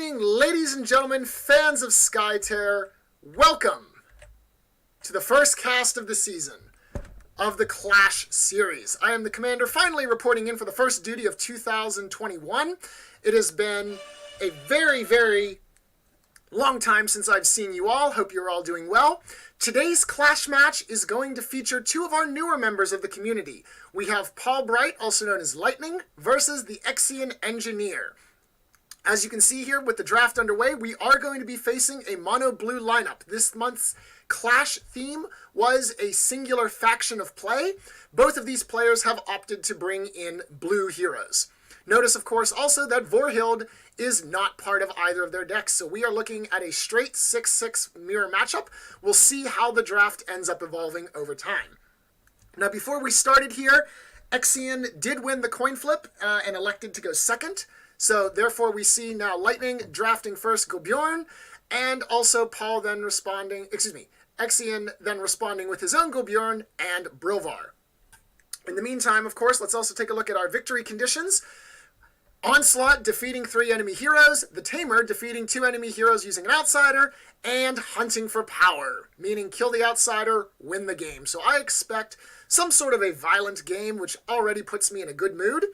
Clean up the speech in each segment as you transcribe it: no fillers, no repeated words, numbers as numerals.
evening, ladies and gentlemen, fans of Skytear. Welcome to the first cast of the season of the Clash series. I am the Commander, finally reporting in for the first duty of 2021. It has been a very long time since I've seen you all. Hope you're all doing well. Today's Clash match is going to feature two of our newer members of the community. We have Paul Bright, also known as Lightning, versus the ExianEngineer. As you can see here with the draft underway, we are going to be facing a mono blue lineup. This month's Clash theme was a singular faction of play. Both of these players have opted to bring in blue heroes. Notice, of course, also that Vorhild is not part of either of their decks, so we are looking at a straight 6-6 mirror matchup. We'll see how the draft ends up evolving over time. Now, before we started here, Exian did win the coin flip and elected to go second. So therefore we see now Lightning drafting first Gulbjorn, and also Paul then responding, Exian then responding with his own Gulbjorn and Brilvar. In the meantime, of course, let's also take a look at our victory conditions. Onslaught defeating 3 enemy heroes, the Tamer defeating 2 enemy heroes using an outsider, and hunting for power, meaning kill the outsider, win the game. So I expect some sort of a violent game, which already puts me in a good mood.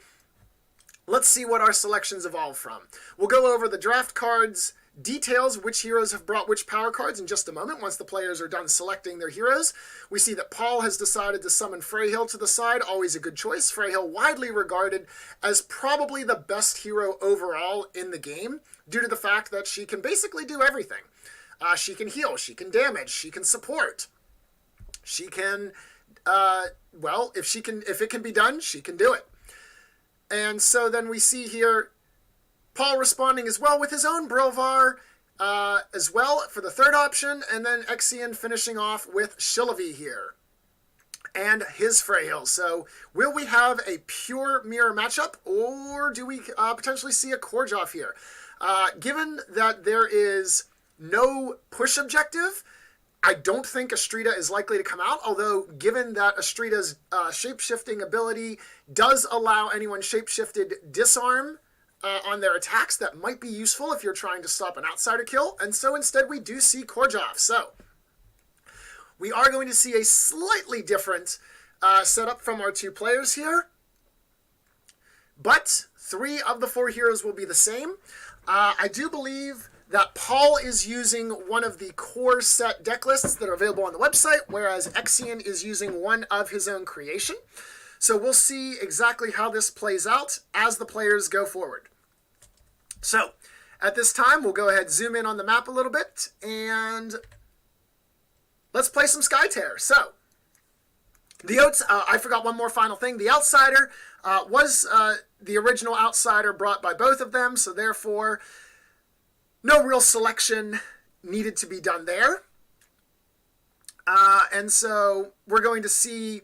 Let's see what our selections evolve from. We'll go over the draft cards, details, which heroes have brought which power cards in just a moment once the players are done selecting their heroes. We see that Paul has decided to summon Freyhill to the side, always a good choice. Freyhill widely regarded as probably the best hero overall in the game due to the fact that she can basically do everything. She can heal, she can damage, she can support. She can, well, if it can be done, she can do it. And so then we see here Paul responding as well with his own Brilvar as well for the third option, and then Exian finishing off with Shillavi here and his Freyhill. So will we have a pure mirror matchup, or do we potentially see a Korjov here? Given that there is no push objective, I don't think Astrida is likely to come out, although given that Astrida's shape-shifting ability does allow anyone shape-shifted disarm on their attacks, that might be useful if you're trying to stop an outsider kill, and so instead we do see Korjov. So we are going to see a slightly different setup from our two players here, but 3 of the 4 heroes will be the same. I do believe that Paul is using one of the core set deck lists that are available on the website, whereas Exian is using one of his own creation. So we'll see exactly how this plays out as the players go forward. So at this time, we'll go ahead, zoom in on the map a little bit, and let's play some Skytear. So I forgot one more final thing. The outsider was the original outsider brought by both of them, so therefore no real selection needed to be done there. And so we're going to see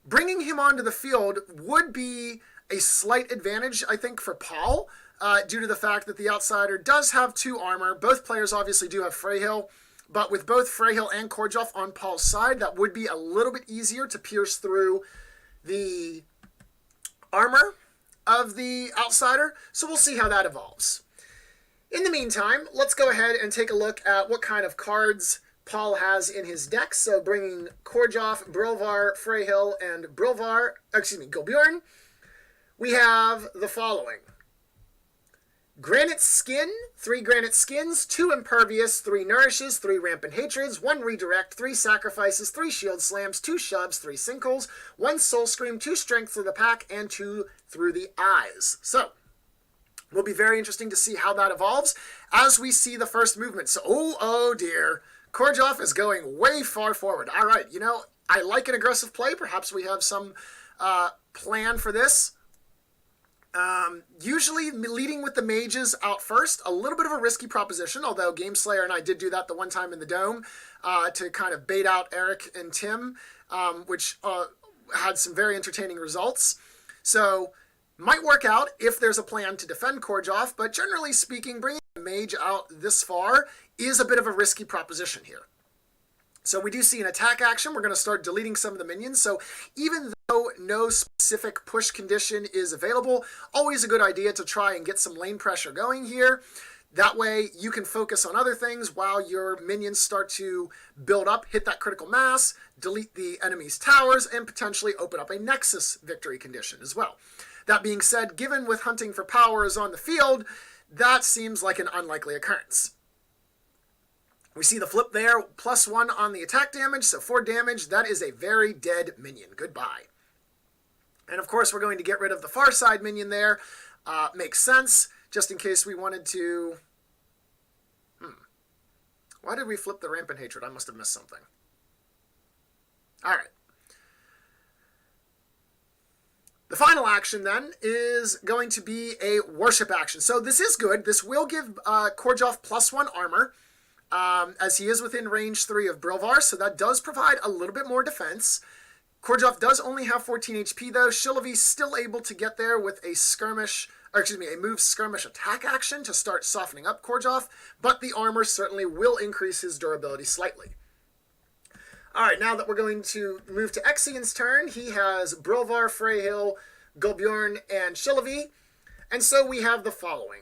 bringing him onto the field would be a slight advantage, I think, for Paul, due to the fact that the outsider does have 2 armor. Both players obviously do have Freyhill, but with both Freyhill and Korjov on Paul's side, that would be a little bit easier to pierce through the armor of the outsider. So we'll see how that evolves. In the meantime, let's go ahead and take a look at what kind of cards Paul has in his deck. So bringing Korjov, Brilvar, Freyhill, and Gulbjorn, we have the following. Granite Skin, 3 Granite Skins, 2 Impervious, 3 Nourishes, 3 Rampant Hatreds, 1 Redirect, 3 Sacrifices, 3 Shield Slams, 2 Shoves, 3 Sinkholes, 1 Soul Scream, 2 Strength through the pack, and 2 Through the Eyes. So will be very interesting to see how that evolves as we see the first movement. So, oh dear, Korjov is going way far forward. All right, you know, I like an aggressive play. Perhaps we have some plan for this. Usually leading with the mages out first, a little bit of a risky proposition, although Gameslayer and I did do that the one time in the Dome to kind of bait out Eric and Tim, which had some very entertaining results. So might work out if there's a plan to defend Korjov, but generally speaking, bringing a mage out this far is a bit of a risky proposition here. So we do see an attack action. We're going to start deleting some of the minions. So even no specific push condition is available, always a good idea to try and get some lane pressure going here. That way you can focus on other things while your minions start to build up, hit that critical mass, delete the enemy's towers, and potentially open up a Nexus victory condition as well. That being said, given with hunting for powers on the field, that seems like an unlikely occurrence. We see the flip there, +1 on the attack damage, so 4 damage. That is a very dead minion. Goodbye. And of course, we're going to get rid of the far side minion there. Makes sense. Just in case we wanted to... Why did we flip the Rampant Hatred? I must have missed something. Alright. The final action, then, is going to be a Worship action. So this is good. This will give Korjov +1 armor, as he is within range 3 of Brilvar, so that does provide a little bit more defense. Korjov does only have 14 HP, though. Shilovey's still able to get there with a move skirmish attack action to start softening up Korjov, but the armor certainly will increase his durability slightly. Alright, now that we're going to move to Exian's turn, he has Brilvar, Freyhill, Gulbjorn, and Shilovey, and so we have the following.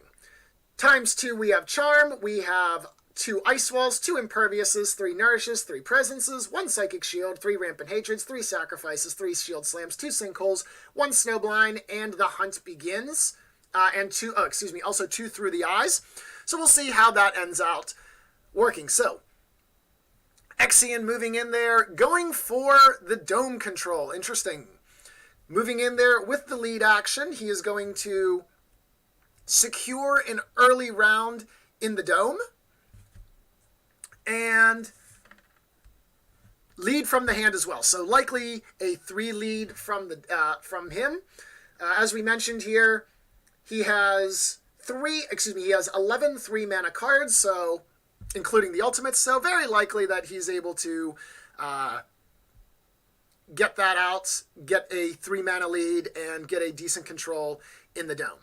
×2 we have Charm, we have 2 Ice Walls, 2 Imperviouses, 3 Nourishes, 3 Presences, 1 Psychic Shield, 3 Rampant Hatreds, 3 Sacrifices, 3 Shield Slams, 2 Sinkholes, 1 Snowblind, and the hunt begins. Also 2 Through the Eyes. So we'll see how that ends out working. So, Exian moving in there, going for the dome control. Interesting. Moving in there with the lead action, he is going to secure an early round in the dome and lead from the hand as well. So likely a 3 lead from him. As we mentioned here, he has 11 3-mana cards, so including the ultimates, so very likely that he's able to get that out, get a 3-mana lead, and get a decent control in the dome.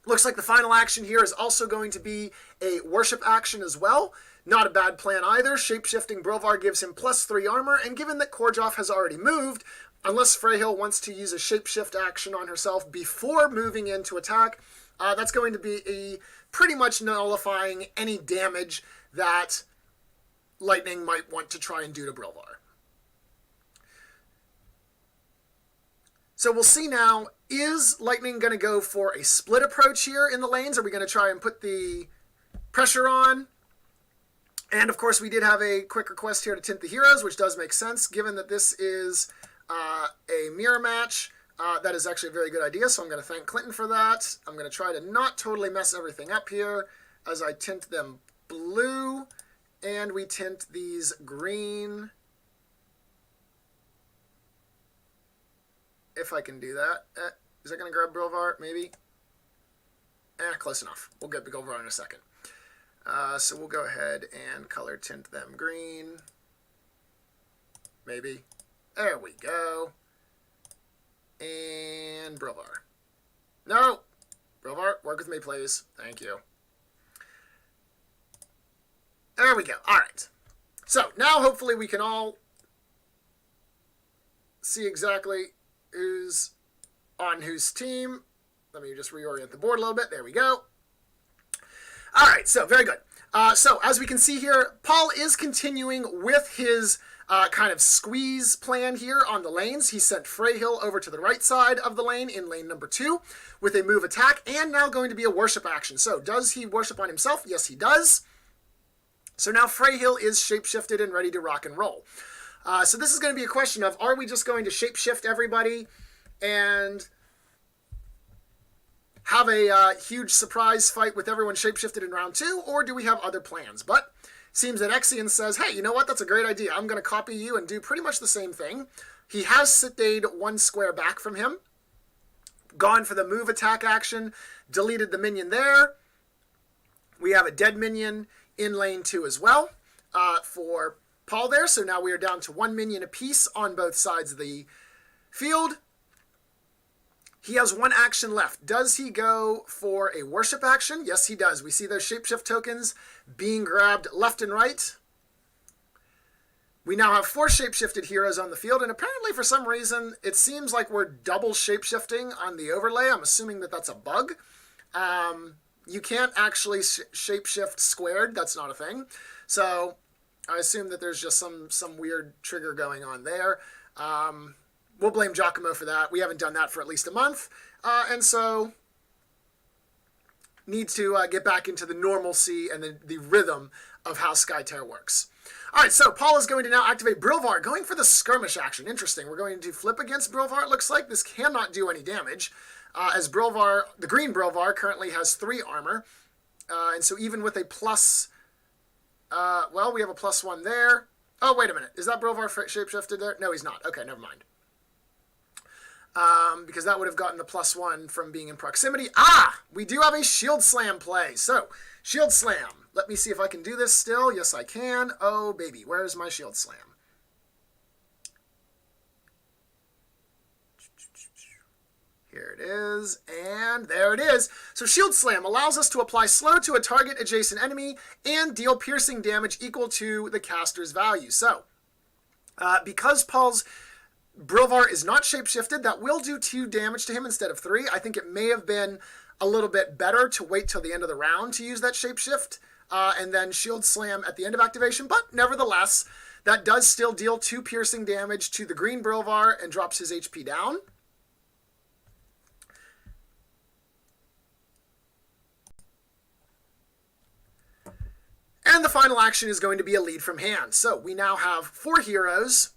Looks like the final action here is also going to be a Worship action as well. Not a bad plan either. Shapeshifting Brilvar gives him +3 armor, and given that Korjov has already moved, unless Freyhill wants to use a Shapeshift action on herself before moving in to attack, that's going to be pretty much nullifying any damage that Lightning might want to try and do to Brilvar. So we'll see now, is Lightning going to go for a split approach here in the lanes? Are we going to try and put the pressure on? And of course we did have a quick request here to tint the heroes, which does make sense given that this is a mirror match. That is actually a very good idea, so I'm going to thank Clinton for that. I'm going to try to not totally mess everything up here as I tint them blue, and we tint these green. If I can do that. Is that going to grab Brilvar? Maybe? Close enough. We'll get Brilvar in a second. So we'll go ahead and color tint them green. Maybe. There we go. And Brilvar. No! Brilvar, work with me, please. Thank you. There we go. Alright. So, now hopefully we can all see exactly who's on whose team. Let me just reorient the board a little bit. There we go. Alright, so very good. So, as we can see here, Paul is continuing with his kind of squeeze plan here on the lanes. He sent Freyhill over to the right side of the lane in lane number 2 with a move attack, and now going to be a Worship action. So, does he worship on himself? Yes, he does. So now Freyhill is shapeshifted and ready to rock and roll. So this is going to be a question of, are we just going to shapeshift everybody and have a huge surprise fight with everyone shapeshifted in round 2, or do we have other plans? But seems that Exian says, hey, you know what, that's a great idea. I'm going to copy you and do pretty much the same thing. He has Sitade 1 square back from him, gone for the move attack action, deleted the minion there. We have a dead minion in lane 2 as well for Paul there. So now we are down to 1 minion apiece on both sides of the field. He has 1 action left. Does he go for a Worship action? Yes, he does. We see those Shapeshift tokens being grabbed left and right. We now have 4 shapeshifted heroes on the field, and apparently for some reason it seems like we're double shapeshifting on the overlay. I'm assuming that that's a bug. You can't actually shapeshift squared. That's not a thing. So I assume that there's just some weird trigger going on there. We'll blame Giacomo for that. We haven't done that for at least a month. And so need to get back into the normalcy and the rhythm of how Skytear works. All right, so Paul is going to now activate Brilvar, going for the skirmish action. Interesting. We're going to flip against Brilvar, it looks like. This cannot do any damage, as Brilvar, the green Brilvar, currently has 3 armor. And so even with a plus... well, we have a +1 there. Oh, wait a minute. Is that Brilvar shapeshifted there? No, he's not. Okay, never mind. Because that would have gotten the +1 from being in proximity. Ah! We do have a Shield Slam play. So, Shield Slam. Let me see if I can do this still. Yes, I can. Oh, baby. Where's my Shield Slam? Here it is. And there it is. So, Shield Slam allows us to apply slow to a target adjacent enemy and deal piercing damage equal to the caster's value. So, because Paul's Brilvar is not shapeshifted, that will do 2 damage to him instead of 3. I think it may have been a little bit better to wait till the end of the round to use that shapeshift and then Shield Slam at the end of activation. But nevertheless, that does still deal 2 piercing damage to the green Brilvar and drops his HP down. And the final action is going to be a lead from hand. So we now have 4 heroes.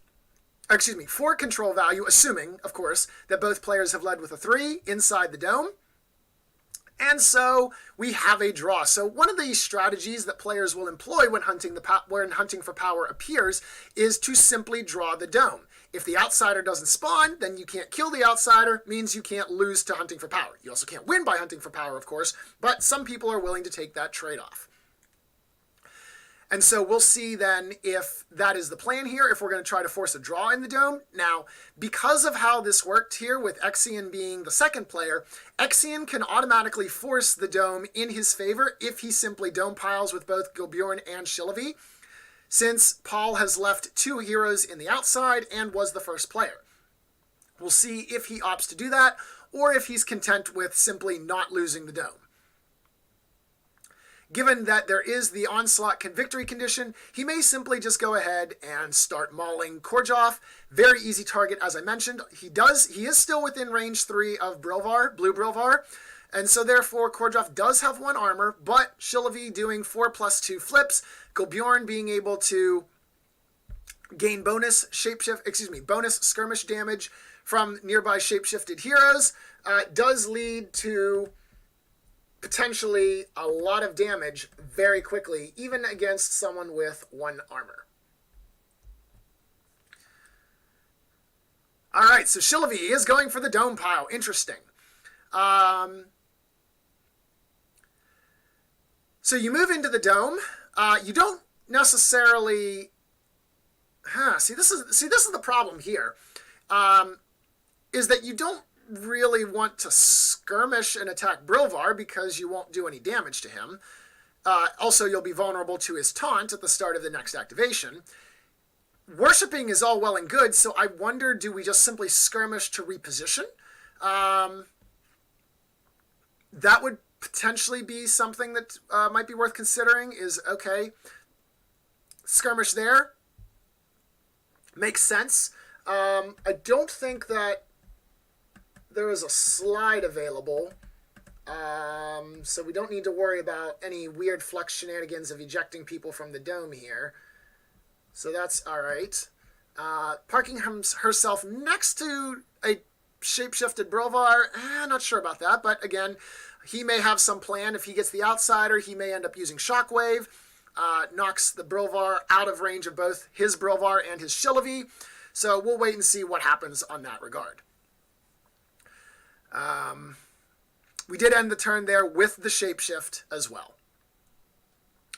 4 control value, assuming, of course, that both players have led with a 3 inside the dome. And so we have a draw. So one of the strategies that players will employ when hunting for power appears is to simply draw the dome. If the outsider doesn't spawn, then you can't kill the outsider, means you can't lose to hunting for power. You also can't win by hunting for power, of course, but some people are willing to take that trade-off. And so we'll see then if that is the plan here, if we're going to try to force a draw in the dome. Now, because of how this worked here with Exian being the second player, Exian can automatically force the dome in his favor if he simply dome piles with both Gilbjorn and Shillavi, since Paul has left 2 heroes in the outside and was the first player. We'll see if he opts to do that, or if he's content with simply not losing the dome. Given that there is the onslaught victory condition, he may simply just go ahead and start mauling Korjov. Very easy target, as I mentioned. He is still within range 3 of Brilvar, blue Brilvar, and so therefore Korjov does have 1 armor, but Shillavi doing 4+2 flips, Gilbjorn being able to gain bonus skirmish damage from nearby shapeshifted heroes, does lead to potentially a lot of damage very quickly, even against someone with 1 armor. All right, so Shillavi is going for the dome pile. Interesting. So you move into the dome. You don't necessarily... See, this is the problem here. Is that you don't really want to skirmish and attack Brilvar because you won't do any damage to him. Also, you'll be vulnerable to his taunt at the start of the next activation. Worshipping is all well and good, so I wonder, do we just simply skirmish to reposition? That would potentially be something that might be worth considering, is, okay, skirmish there. Makes sense. I don't think that there is a slide available, so we don't need to worry about any weird flex shenanigans of ejecting people from the dome here. So that's all right. Parking herself next to a shapeshifted Brilvar, not sure about that, but again, he may have some plan. If he gets the outsider, he may end up using Shockwave, knocks the Brilvar out of range of both his Brilvar and his Shillavi, so we'll wait and see what happens on that regard. We did end the turn there with the shapeshift as well.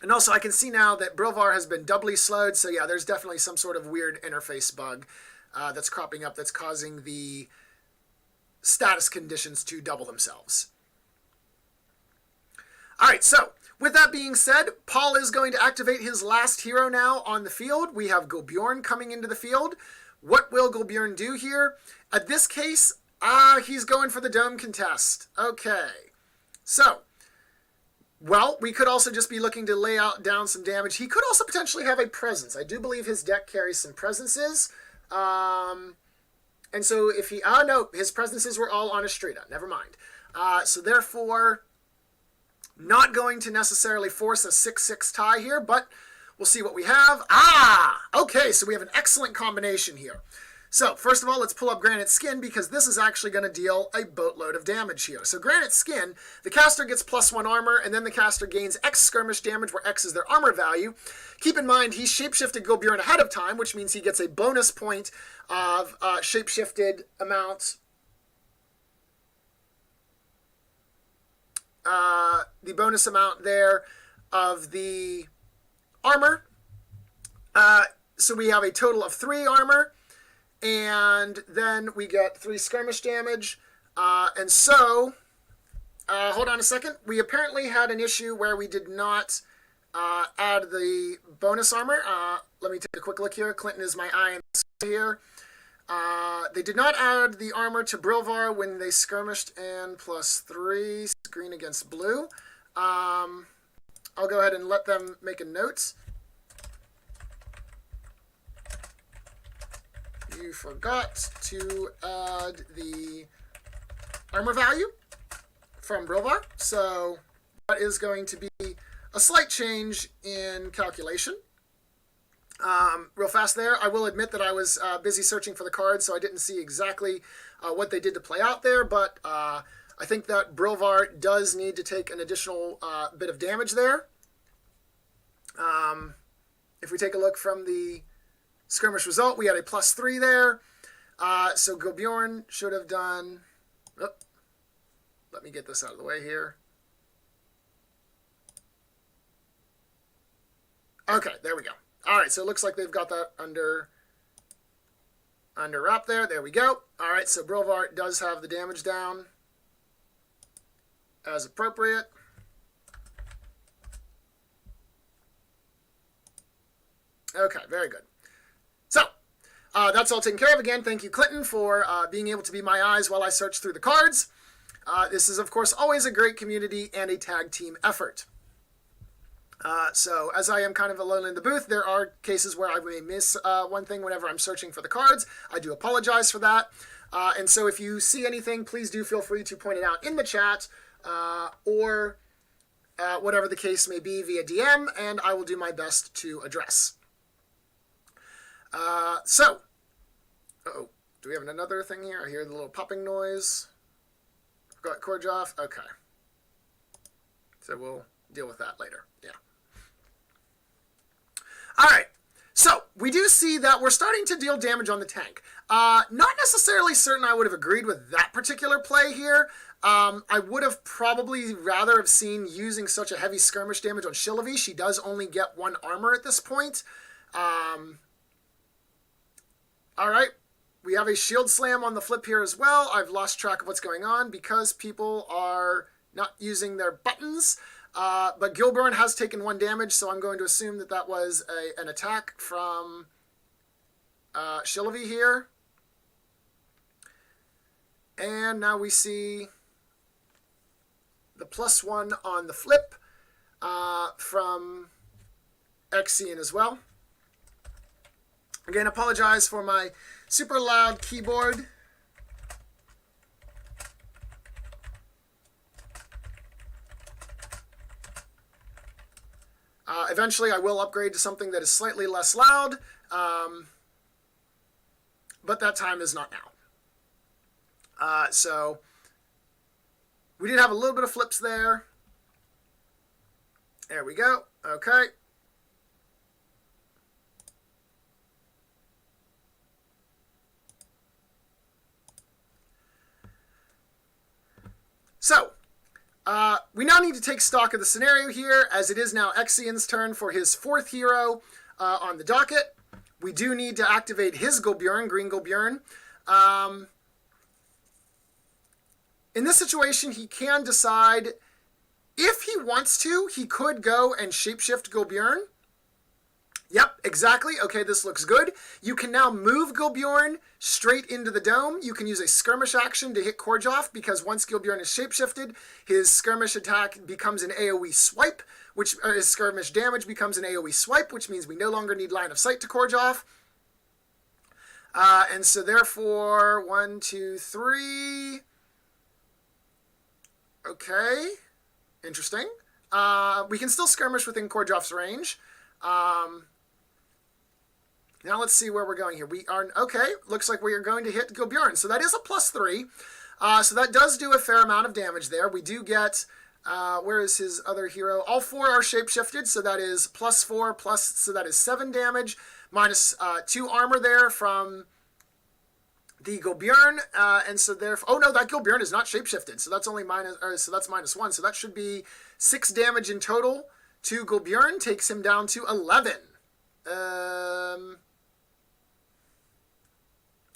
And also I can see now that Brilvar has been doubly slowed, so yeah, there's definitely some sort of weird interface bug that's cropping up that's causing the status conditions to double themselves. All right, so with that being said, Paul is going to activate his last hero now on the field. We have Gulbjorn coming into the field. What will Gulbjorn do here? At this case, he's going for the dome contest. Okay, so, well, we could also just be looking to lay down some damage. He could also potentially have a presence. I do believe his deck carries some presences. And so if he... Oh, no, his presences were all on Estrada. Never mind. So therefore, not going to necessarily force a 6-6 tie here, but we'll see what we have. Okay, so we have an excellent combination here. So, first of all, let's pull up Granite Skin, because this is actually going to deal a boatload of damage here. So, Granite Skin, the caster gets +1 armor, and then the caster gains X skirmish damage, where X is their armor value. Keep in mind, he shapeshifted Gulbjorn ahead of time, which means he gets a bonus point of shapeshifted amount. The bonus amount there of the armor. So we have a total of 3 armor, and then we get 3 skirmish damage. And so, hold on a second. We apparently had an issue where we did not add the bonus armor. Let me take a quick look here. Clinton is my eye here. They did not add the armor to Brilvar when they skirmished, and +3 green against blue. I'll go ahead and let them make a note. You forgot to add the armor value from Brilvar, so that is going to be a slight change in calculation. Real fast there, I will admit that I was busy searching for the cards, so I didn't see exactly what they did to play out there, but I think that Brilvar does need to take an additional bit of damage there. If we take a look from the skirmish result, we had a +3 there. So Gulbjorn should have done... Oh, let me get this out of the way here. Okay, there we go. All right, so it looks like they've got that under wrap there. There we go. All right, so Brilvar does have the damage down as appropriate. Okay, very good. So, that's all taken care of. Again, thank you, Clinton, for being able to be my eyes while I search through the cards. This is, of course, always a great community and a tag team effort. So, as I am kind of alone in the booth, there are cases where I may miss one thing whenever I'm searching for the cards. I do apologize for that. And so if you see anything, please do feel free to point it out in the chat or whatever the case may be via DM, and I will do my best to address. Do we have another thing here? I hear the little popping noise. Got Korjov? Okay. So we'll deal with that later. Yeah. All right. So we do see that we're starting to deal damage on the tank. Not necessarily certain I would have agreed with that particular play here. I would have probably rather have seen using such a heavy skirmish damage on Shilovy. She does only get 1 armor at this point. All right, we have a shield slam on the flip here as well. I've lost track of what's going on because people are not using their buttons. But Gulbjorn has taken 1 damage, so I'm going to assume that that was an attack from Shilovy here. And now we see the +1 on the flip from Exian as well. Again, apologize for my super loud keyboard. Eventually, I will upgrade to something that is slightly less loud, but that time is not now. So, we did have a little bit of flips there. There we go. Okay. So, we now need to take stock of the scenario here, as it is now Exian's turn for his 4th hero on the docket. We do need to activate his Gulbjorn, Green Gulbjorn. In this situation, he can decide If he wants to, he could go and shapeshift Gulbjorn. Yep, exactly. Okay, this looks good. You can now move Gulbjorn straight into the dome. You can use a skirmish action to hit Korjov, because once Gulbjorn is shapeshifted, his skirmish attack becomes an AoE swipe, his skirmish damage becomes an AoE swipe, which means we no longer need line of sight to Korjov. And so therefore, 1, 2, 3. Okay, interesting. We can still skirmish within Korjov's range. Now let's see where we're going here. We are, okay, looks like we are going to hit Gulbjorn. So that is a +3. So that does do a fair amount of damage there. We do get, where is his other hero? All 4 are shapeshifted, so that is +4 plus, so that is 7 damage, minus 2 armor there from the Gulbjorn, and so therefore, oh no, that Gulbjorn is not shapeshifted, so that's only so that's -1, so that should be 6 damage in total to Gulbjorn, takes him down to 11.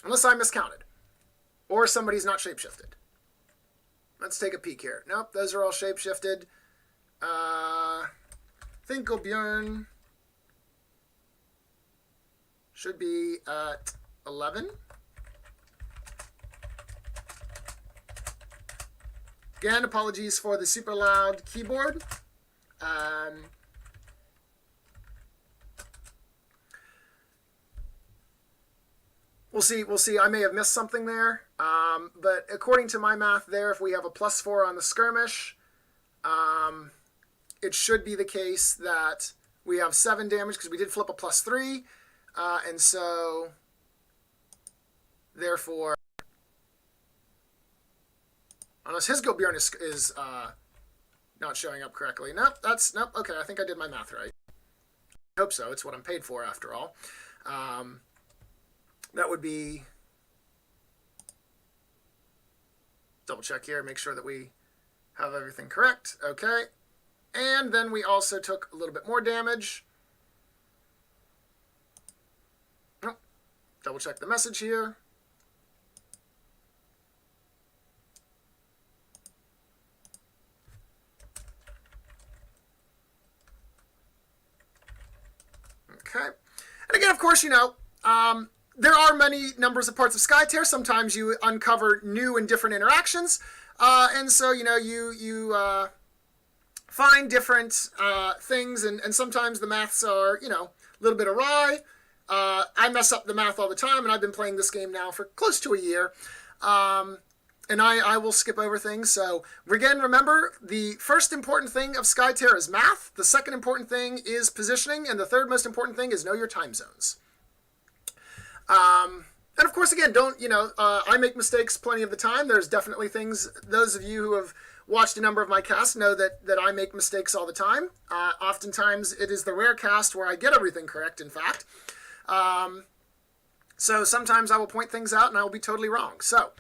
Unless I miscounted. Or somebody's not shapeshifted. Let's take a peek here. Nope, those are all shapeshifted. I think Gulbjorn should be at 11. Again, apologies for the super loud keyboard. We'll see. I may have missed something there. But according to my math there, if we have a +4 on the skirmish, it should be the case that we have 7 damage, because we did flip a +3. And so, therefore, unless his Gulbjorn is not showing up correctly. Nope, nope, okay, I think I did my math right. I hope so, it's what I'm paid for after all. That would be, double check here, make sure that we have everything correct. Okay, and then we also took a little bit more damage. Nope. Double check the message here. Okay. And again, of course, you know, there are many numbers of parts of Skytear. Sometimes you uncover new and different interactions. And so, you know, you find different things, and sometimes the maths are, you know, a little bit awry. I mess up the math all the time, and I've been playing this game now for close to a year. And I will skip over things. So again, remember, the first important thing of Skytear is math. The second important thing is positioning. And the third most important thing is know your time zones. And of course, again, don't, you know, I make mistakes plenty of the time. There's definitely things, those of you who have watched a number of my casts know that I make mistakes all the time. Oftentimes, it is the rare cast where I get everything correct, in fact. So sometimes I will point things out and I will be totally wrong. So,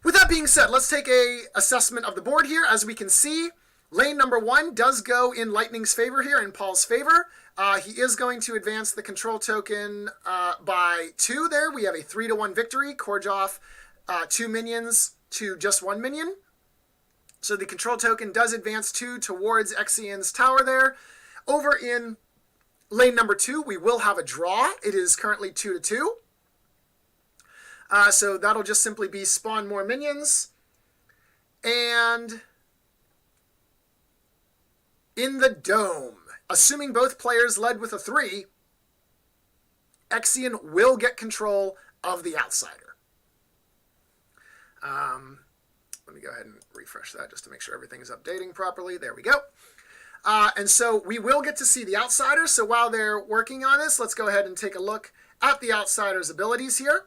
with that being said, let's take a assessment of the board here. As we can see, lane number 1 does go in Lightning's favor here, in Paul's favor. He is going to advance the control token by 2 there. We have a 3-to-1 victory. Korjov, 2 minions to just 1 minion. So the control token does advance 2 towards Exian's tower there. Over in lane number 2, we will have a draw. It is currently 2-to-2. So that'll just simply be spawn more minions. And in the dome, assuming both players led with a 3, Exian will get control of the outsider. Let me go ahead and refresh that just to make sure everything is updating properly. There we go. And so we will get to see the outsider. So while they're working on this, let's go ahead and take a look at the outsider's abilities here.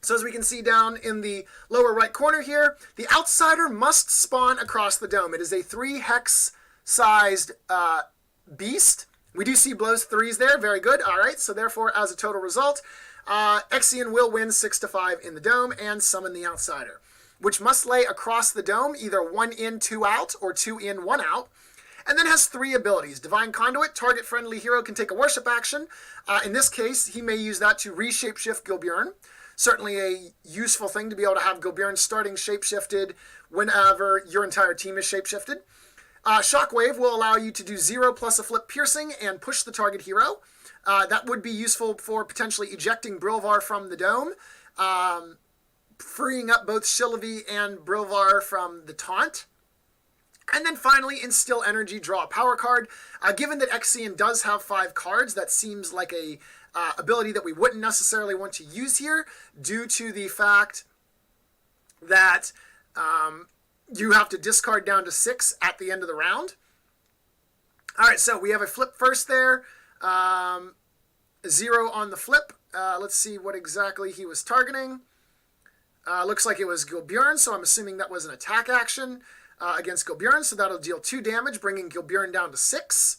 So as we can see down in the lower right corner here, the outsider must spawn across the dome. It is a 3-hex-sized beast. We do see blows 3s there. Very good. All right. So therefore, as a total result, Exian will win 6-5 in the dome and summon the outsider, which must lay across the dome, either 1 in, 2 out, or 2 in, 1 out. And then has 3 abilities. Divine Conduit, target friendly hero can take a worship action. In this case, he may use that to reshape shift Gulbjorn. certainly a useful thing to be able to have Gilbjorn starting shapeshifted whenever your entire team is shapeshifted. Shockwave will allow you to do 0 plus a flip piercing and push the target hero. That would be useful for potentially ejecting Brilvar from the dome, freeing up both Shillavi and Brilvar from the taunt. And then finally, Instill Energy, draw a power card. Given that Exian does have 5 cards, that seems like a ability that we wouldn't necessarily want to use here, due to the fact that you have to discard down to 6 at the end of the round. All right, so we have a flip first there. 0 on the flip. Let's see what exactly he was targeting. Looks like it was Gilbjorn, so I'm assuming that was an attack action against Gilbjorn, so that'll deal 2 damage, bringing Gilbjorn down to 6.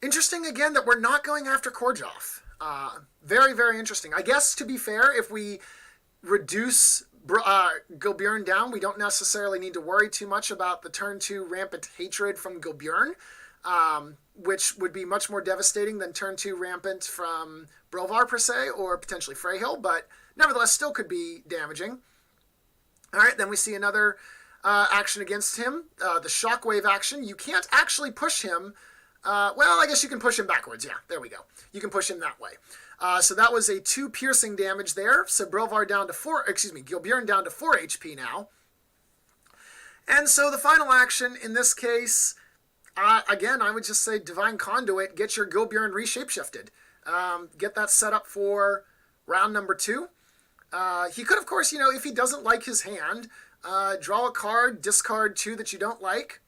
Interesting, again, that we're not going after Korjov. Very, very interesting. I guess, to be fair, if we reduce Gilbjorn down, we don't necessarily need to worry too much about the turn 2 Rampant Hatred from Gilbjorn, which would be much more devastating than turn 2 Rampant from Brilvar, per se, or potentially Freyhill, but nevertheless still could be damaging. All right, then we see another action against him, the Shockwave action. You can't actually push him. Well, I guess you can push him backwards. Yeah, there we go. You can push him that way. So that was a 2 piercing damage there. So Brilvar down to 4, Gilbjorn down to 4 HP now. And so the final action in this case, again, I would just say Divine Conduit, get your Gilbjorn re-shapeshifted. Get that set up for round number 2. He could, of course, if he doesn't like his hand, draw a card, discard 2 that you don't like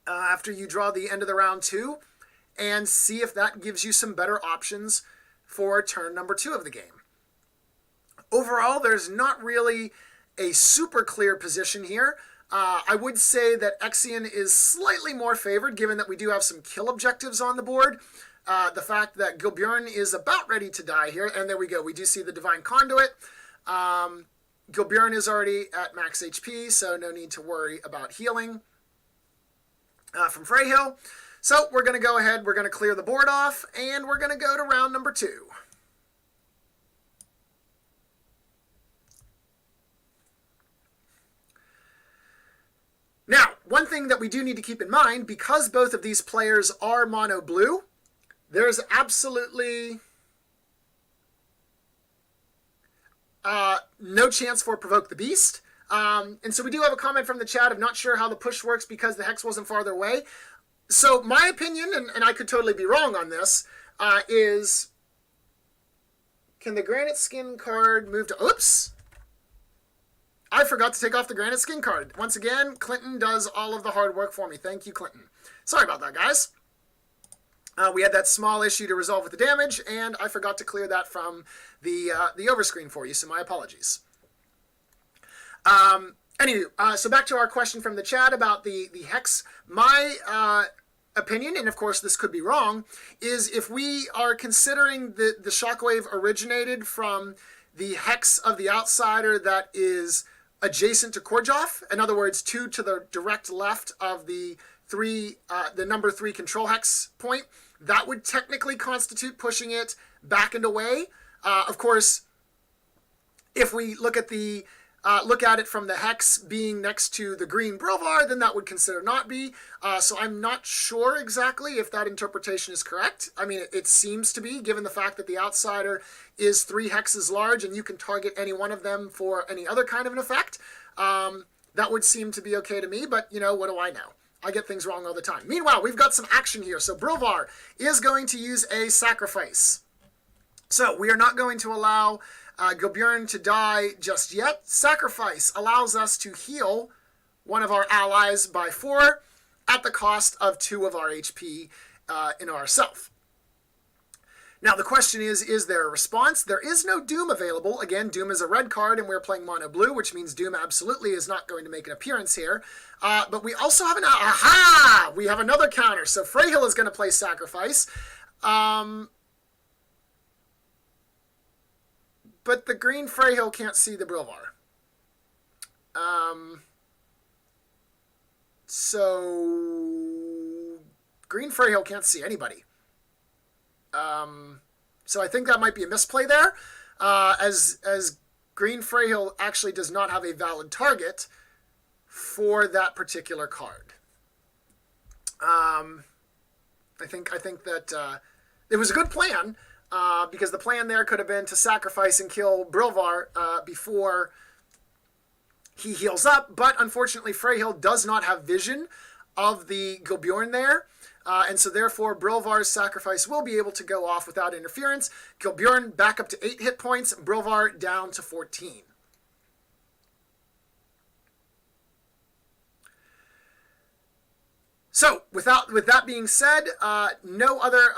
after you draw the end of the round 2, and see if that gives you some better options for turn number 2 of the game. Overall, there's not really a super clear position here. I would say that Exian is slightly more favored, given that we do have some kill objectives on the board. The fact that Gilbjorn is about ready to die here, and there we go, we do see the Divine Conduit. Gilbjorn is already at max HP, so no need to worry about healing from Freyhill. So we're going to go ahead, we're going to clear the board off, and we're going to go to round number 2. Now, one thing that we do need to keep in mind, because both of these players are mono blue, there's absolutely no chance for Provoke the Beast. And so we do have a comment from the chat of not sure how the push works because the hex wasn't farther away. So my opinion, and I could totally be wrong on this, is can the Granite Skin card move to... Oops! I forgot to take off the Granite Skin card. Once again, Clinton does all of the hard work for me. Thank you, Clinton. Sorry about that, guys. We had that small issue to resolve with the damage, and I forgot to clear that from the overscreen for you, so my apologies. Anywho, so back to our question from the chat about the hex. My opinion, and of course this could be wrong, is if we are considering the Shockwave originated from the hex of the outsider that is adjacent to Korjov, in other words, 2 to the direct left of the number 3 control hex point, that would technically constitute pushing it back and away. Of course, if we look at it from the hex being next to the green Brilvar, then that would consider not be. So I'm not sure exactly if that interpretation is correct. I mean, it seems to be, given the fact that the outsider is 3 hexes large and you can target any one of them for any other kind of an effect. That would seem to be okay to me, but, what do I know? I get things wrong all the time. Meanwhile, we've got some action here. So Brilvar is going to use a sacrifice. So we are not going to allow Gilbjorn to die just yet. Sacrifice allows us to heal one of our allies by 4 at the cost of 2 of our HP in ourself. Now the question is there a response? There is no Doom available. Again, Doom is a red card and we're playing mono blue, which means Doom absolutely is not going to make an appearance here. But we also have we have another counter. So Freyhill is going to play Sacrifice. But the green Freyhill can't see the Brilvar. So green Freyhill can't see anybody. So I think that might be a misplay there, as Green Freyhill actually does not have a valid target for that particular card. I think that it was a good plan, because the plan there could have been to sacrifice and kill Brilvar before he heals up, but unfortunately Freyhill does not have vision of the Gilbjorn there, and so therefore Brilvar's sacrifice will be able to go off without interference. Gilbjorn back up to 8 hit points, Brilvar down to 14. So, with that being said, no other,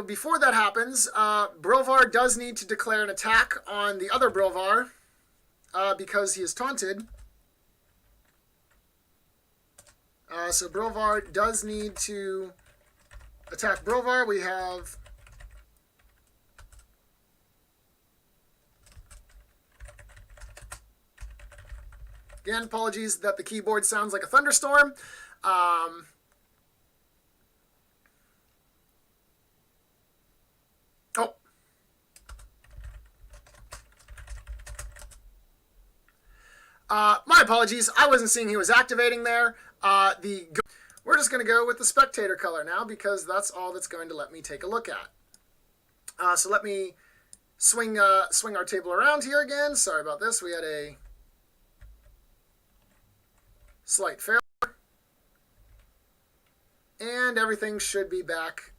before that happens, Brilvar does need to declare an attack on the other Brilvar, because he is taunted. So Brilvar does need to attack Brilvar. We have again, apologies that the keyboard sounds like a thunderstorm. My apologies. I wasn't seeing he was activating there. We're just going to go with the spectator color now, because that's all that's going to let me take a look at. So let me swing our table around here again. Sorry about this. We had a slight failure. And everything should be back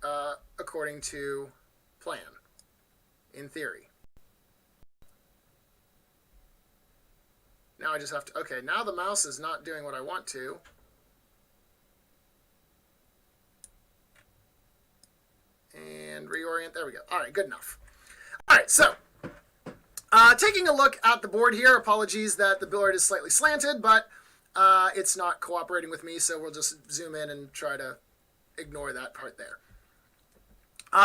according to plan, in theory. Now I just have to, okay, now the mouse is not doing what I want to. And reorient, there we go. All right, good enough. All right, so taking a look at the board here, apologies that the board is slightly slanted, but it's not cooperating with me, so we'll just zoom in and try to ignore that part there.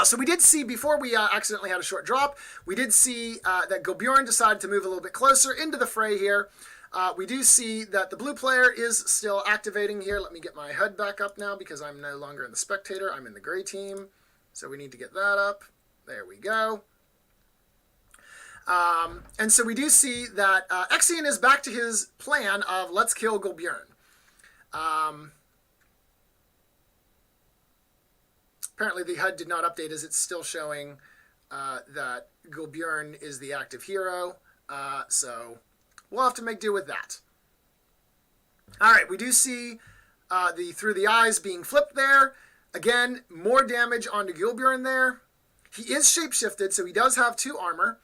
So we did see, before we accidentally had a short drop, we did see that Gilbjorn decided to move a little bit closer into the fray here. We do see that the blue player is still activating here. Let me get my HUD back up now, because I'm no longer in the spectator. I'm in the gray team. So we need to get that up. There we go. And so we do see that Exian is back to his plan of let's kill Gilbjorn. Apparently the HUD did not update, as it's still showing that Gilbjorn is the active hero. So we'll have to make do with that. All right, we do see the Through the Eyes being flipped there. Again, more damage onto Gilbjorn there. He is shapeshifted, so he does have 2 armor,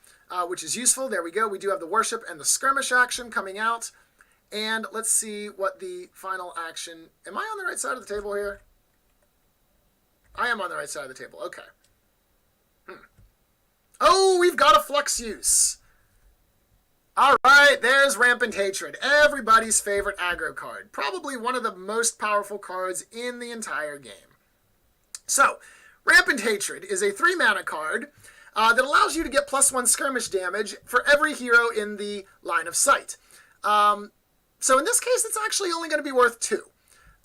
which is useful. There we go. We do have the Worship and the Skirmish action coming out. And let's see what the final action... Am I on the right side of the table here? I am on the right side of the table. Okay. Oh, we've got a Flux use. All right, there's Rampant Hatred. Everybody's favorite aggro card. Probably one of the most powerful cards in the entire game. So, Rampant Hatred is a 3-mana card that allows you to get +1 skirmish damage for every hero in the line of sight. So in this case, it's actually only going to be worth 2.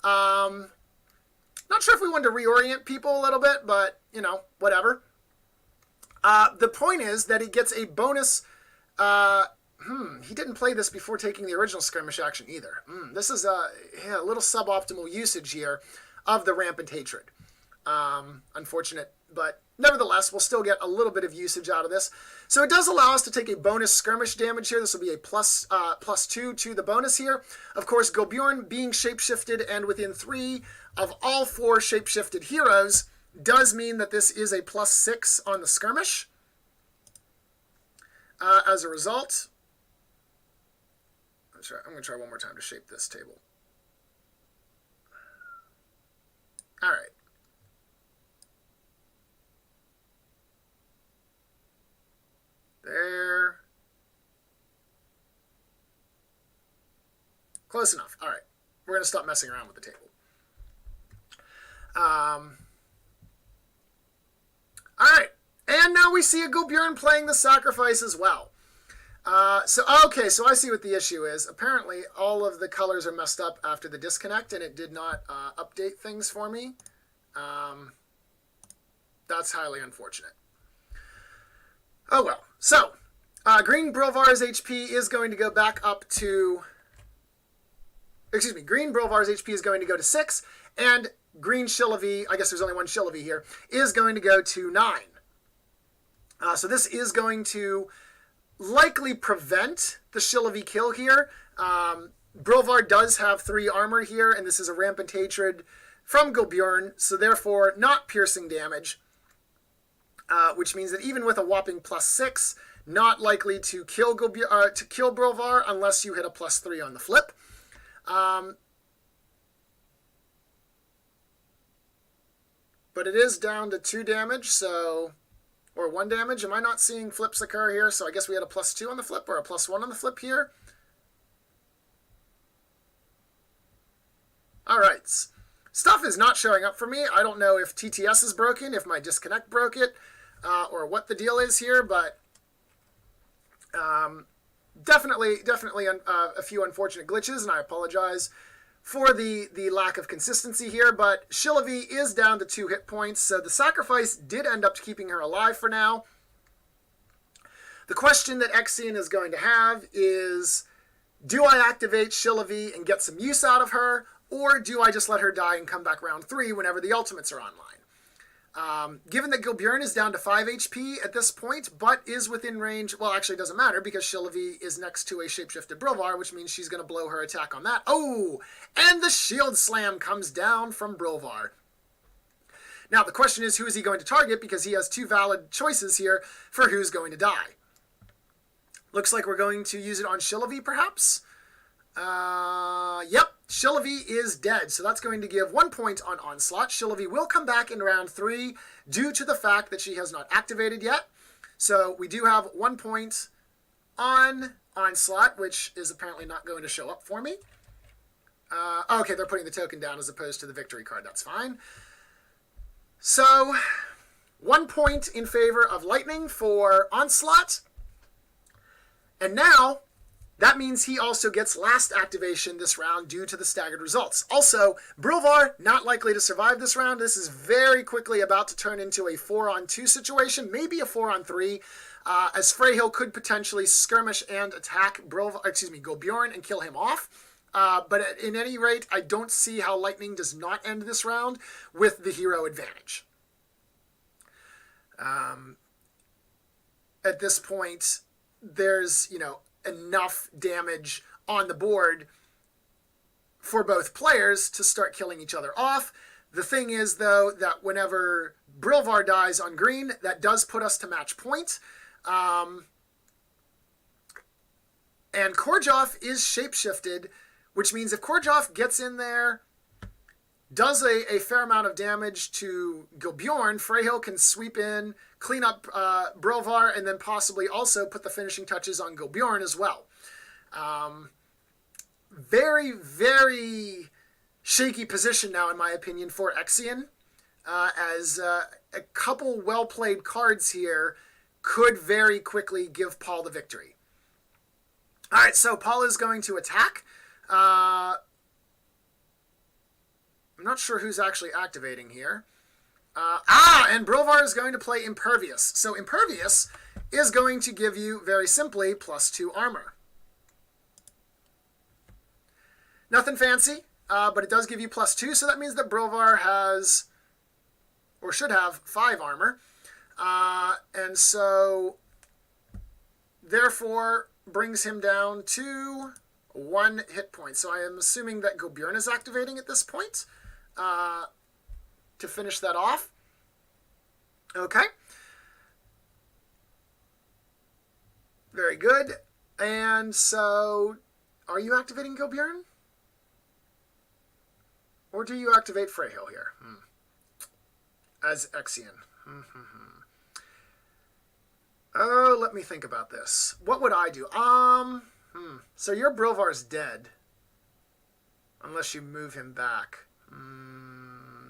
Not sure if we wanted to reorient people a little bit, but, you know, whatever. The point is that he gets a bonus... he didn't play this before taking the original skirmish action either. This is a little suboptimal usage here of the Rampant Hatred. Unfortunate, but nevertheless, we'll still get a little bit of usage out of this. So it does allow us to take a bonus skirmish damage here. This will be a +2 to the bonus here. Of course, Gilbjorn being shapeshifted and within 3 of all 4 shapeshifted heroes does mean that this is a +6 on the skirmish. As a result, I'm going to try one more time to shape this table. All right. There. Close enough. All right. We're going to stop messing around with the table. All right. And now we see a Gilbjorn playing the sacrifice as well. So I see what the issue is. Apparently, all of the colors are messed up after the disconnect, and it did not update things for me. That's highly unfortunate. Oh well. So, green Brilvar's HP is going to go back up to... Excuse me, green Brilvar's HP is going to go to 6, and green Shillavi, I guess there's only one Shillavi here, is going to go to 9. So this is going to likely prevent the Shillavi kill here. Brilvar does have 3 armor here, and this is a Rampant Hatred from Gulbjorn, so therefore not piercing damage, which means that even with a whopping +6, not likely to kill Brilvar unless you hit a +3 on the flip. But it is down to 2 damage, so... Or 1 damage. Am I not seeing flips occur here? So I guess we had a +2 on the flip, or a +1 on the flip here. Alright. Stuff is not showing up for me. I don't know if TTS is broken, if my disconnect broke it, or what the deal is here, but... Definitely a few unfortunate glitches, and I apologize for the lack of consistency here, but Shillavi is down to 2 hit points, so the sacrifice did end up keeping her alive for now. The question that Exian is going to have is, do I activate Shillavi and get some use out of her, or do I just let her die and come back round 3 whenever the ultimates are online? Given that Gulbjorn is down to 5 HP at this point, but is within range, well, actually it doesn't matter because Shillavi is next to a shapeshifted Brilvar, which means she's going to blow her attack on that. Oh, and the shield slam comes down from Brilvar. Now, the question is, who is he going to target? Because he has 2 valid choices here for who's going to die. Looks like we're going to use it on Shillavi, perhaps? Yep, Shillavi is dead, so that's going to give 1 point on Onslaught. Shillavi will come back in round 3 due to the fact that she has not activated yet. So we do have 1 point on Onslaught, which is apparently not going to show up for me. Okay, they're putting the token down as opposed to the victory card. That's fine. So 1 point in favor of Lightning for Onslaught. And now... that means he also gets last activation this round due to the staggered results. Also, Brilvar, not likely to survive this round. This is very quickly about to turn into a 4-on-2 situation, maybe a 4-on-3, as Freyhill could potentially skirmish and attack Gulbjorn and kill him off. But in any rate, I don't see how Lightning does not end this round with the hero advantage. At this point, there's, enough damage on the board for both players to start killing each other off. The thing is, though, that whenever Brilvar dies on green, that does put us to match point. And Korjoff is shapeshifted, which means if Korjoff gets in there, does a fair amount of damage to Gulbjorn, Freyhill can sweep in, clean up Brilvar, and then possibly also put the finishing touches on Gulbjorn as well. Very, very shaky position now, in my opinion, for Exian, as a couple well-played cards here could very quickly give Paul the victory. All right, so Paul is going to attack. I'm not sure who's actually activating here. And Brilvar is going to play Impervious. So Impervious is going to give you, very simply, +2 armor. Nothing fancy, but it does give you +2, so that means that Brilvar has, or should have, 5 armor. And so, therefore, brings him down to 1 hit point. So I am assuming that Gulbjorn is activating at this point. To finish that off. Okay. Very good. And so, are you activating Gulbjorn? Or do you activate Freyhill here? As Exian. Oh, let me think about this. What would I do? So your Brilvar's dead. Unless you move him back.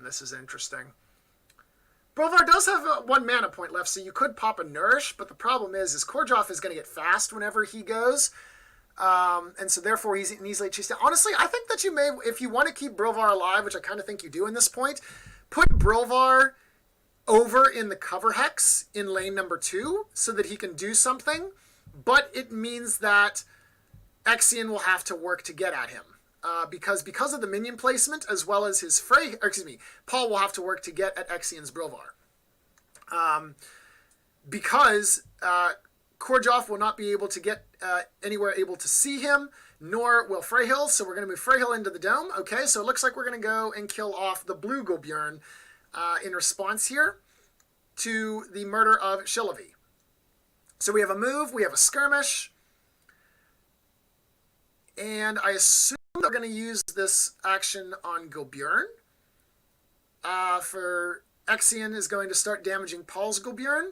This is interesting. Brilvar does have 1 mana point left, so you could pop a Nourish, but the problem is Korjoff is going to get fast whenever he goes, and so therefore he's an easily chased down. Honestly, I think that you may, if you want to keep Brilvar alive, which I kind of think you do in this point, put Brilvar over in the cover hex in lane number 2 so that he can do something, but it means that Exian will have to work to get at him. Because of the minion placement, as well as his Paul will have to work to get at Exian's Brilvar. Because Korjov will not be able to get anywhere able to see him, nor will Freyhill, so we're going to move Freyhill into the dome. Okay, so it looks like we're going to go and kill off the blue Gobjörn in response here to the murder of Shillavi. So we have a move, we have a skirmish, and I assume they're going to use this action on Gobjörn. For Exian is going to start damaging Paul's Gobjörn.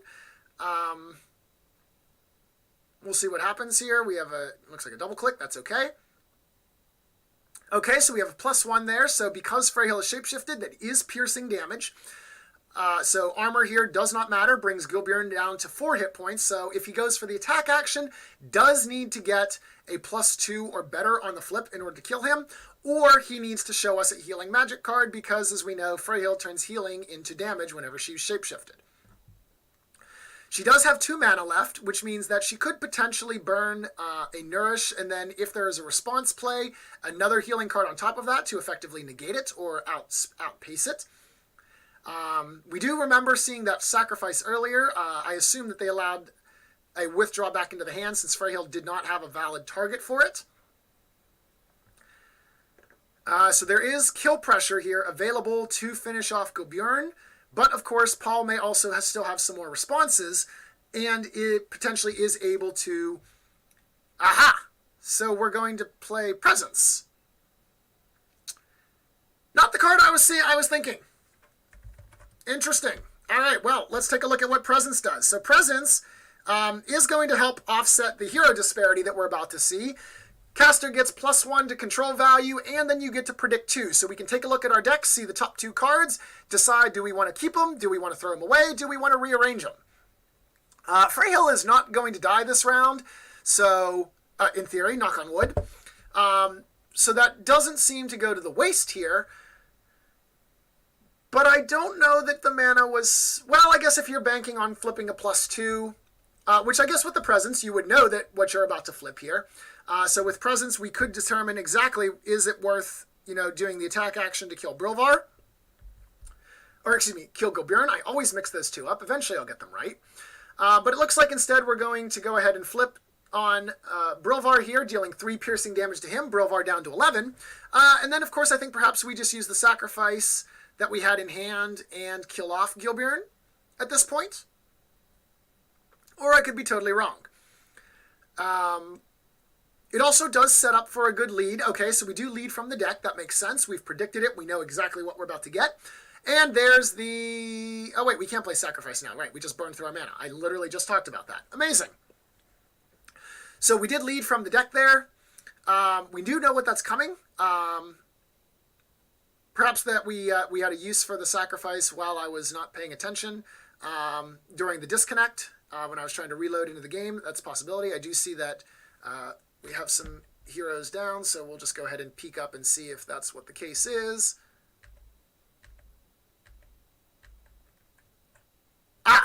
We'll see what happens here. We have looks like a double click. That's okay. Okay, so we have a +1 there. So because Freyhill is shapeshifted, that is piercing damage. So armor here does not matter, brings Gobjörn down to 4 hit points. So if he goes for the attack action, does need to get a +2 or better on the flip in order to kill him, or he needs to show us a healing magic card because, as we know, Freyhill turns healing into damage whenever she's shapeshifted. She does have 2 mana left, which means that she could potentially burn a Nourish, and then if there is a response play, another healing card on top of that to effectively negate it or outpace it. We do remember seeing that sacrifice earlier. I assume that they allowed a withdraw back into the hand since Freyhill did not have a valid target for it. So there is kill pressure here available to finish off Gobjörn. But, of course, Paul may also still have some more responses, and it potentially is able to... Aha! So we're going to play Presence. Not the card I was thinking. Interesting. All right, well, let's take a look at what Presence does. So Presence is going to help offset the hero disparity that we're about to see. Caster gets +1 to control value, and then you get to predict 2. So we can take a look at our deck, see the top 2 cards, decide, do we want to keep them? Do we want to throw them away? Do we want to rearrange them? Freyhill is not going to die this round, so, in theory, knock on wood. So that doesn't seem to go to the waste here. But I don't know that the mana was... Well, I guess if you're banking on flipping a +2, which I guess with the Presence, you would know that what you're about to flip here. So with Presence, we could determine exactly, is it worth, doing the attack action to kill Brilvar? Or, kill Gobjörn. I always mix those 2 up. Eventually I'll get them right. But it looks like instead we're going to go ahead and flip on Brilvar here, dealing 3 piercing damage to him, Brilvar down to 11. And then, of course, I think perhaps we just use the sacrifice that we had in hand and kill off Gobjörn at this point. Or I could be totally wrong. It also does set up for a good lead. Okay, so we do lead from the deck. That makes sense. We've predicted it. We know exactly what we're about to get. And there's the... Oh, wait, we can't play Sacrifice now. Right, we just burned through our mana. I literally just talked about that. Amazing. So we did lead from the deck there. We do know what that's coming. Perhaps that we had a use for the Sacrifice while I was not paying attention during the disconnect when I was trying to reload into the game. That's a possibility. I do see that... we have some heroes down, so we'll just go ahead and peek up and see if that's what the case is.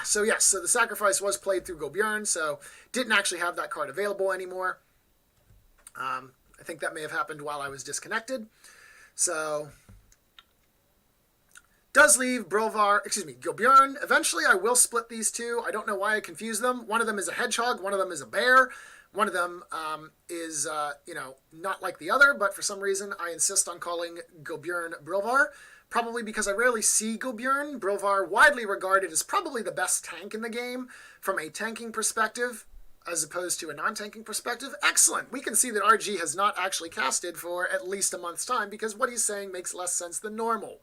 So yes, so the sacrifice was played through Gobjörn, so didn't actually have that card available anymore. I think that may have happened while I was disconnected. So, does leave Gobjörn. Eventually I will split these 2. I don't know why I confused them. One of them is a hedgehog, one of them is a bear. One of them is, not like the other, but for some reason I insist on calling Gobjörn Brilvar, probably because I rarely see Gobjörn. Brilvar, widely regarded as probably the best tank in the game from a tanking perspective, as opposed to a non-tanking perspective. Excellent! We can see that RG has not actually casted for at least a month's time, because what he's saying makes less sense than normal.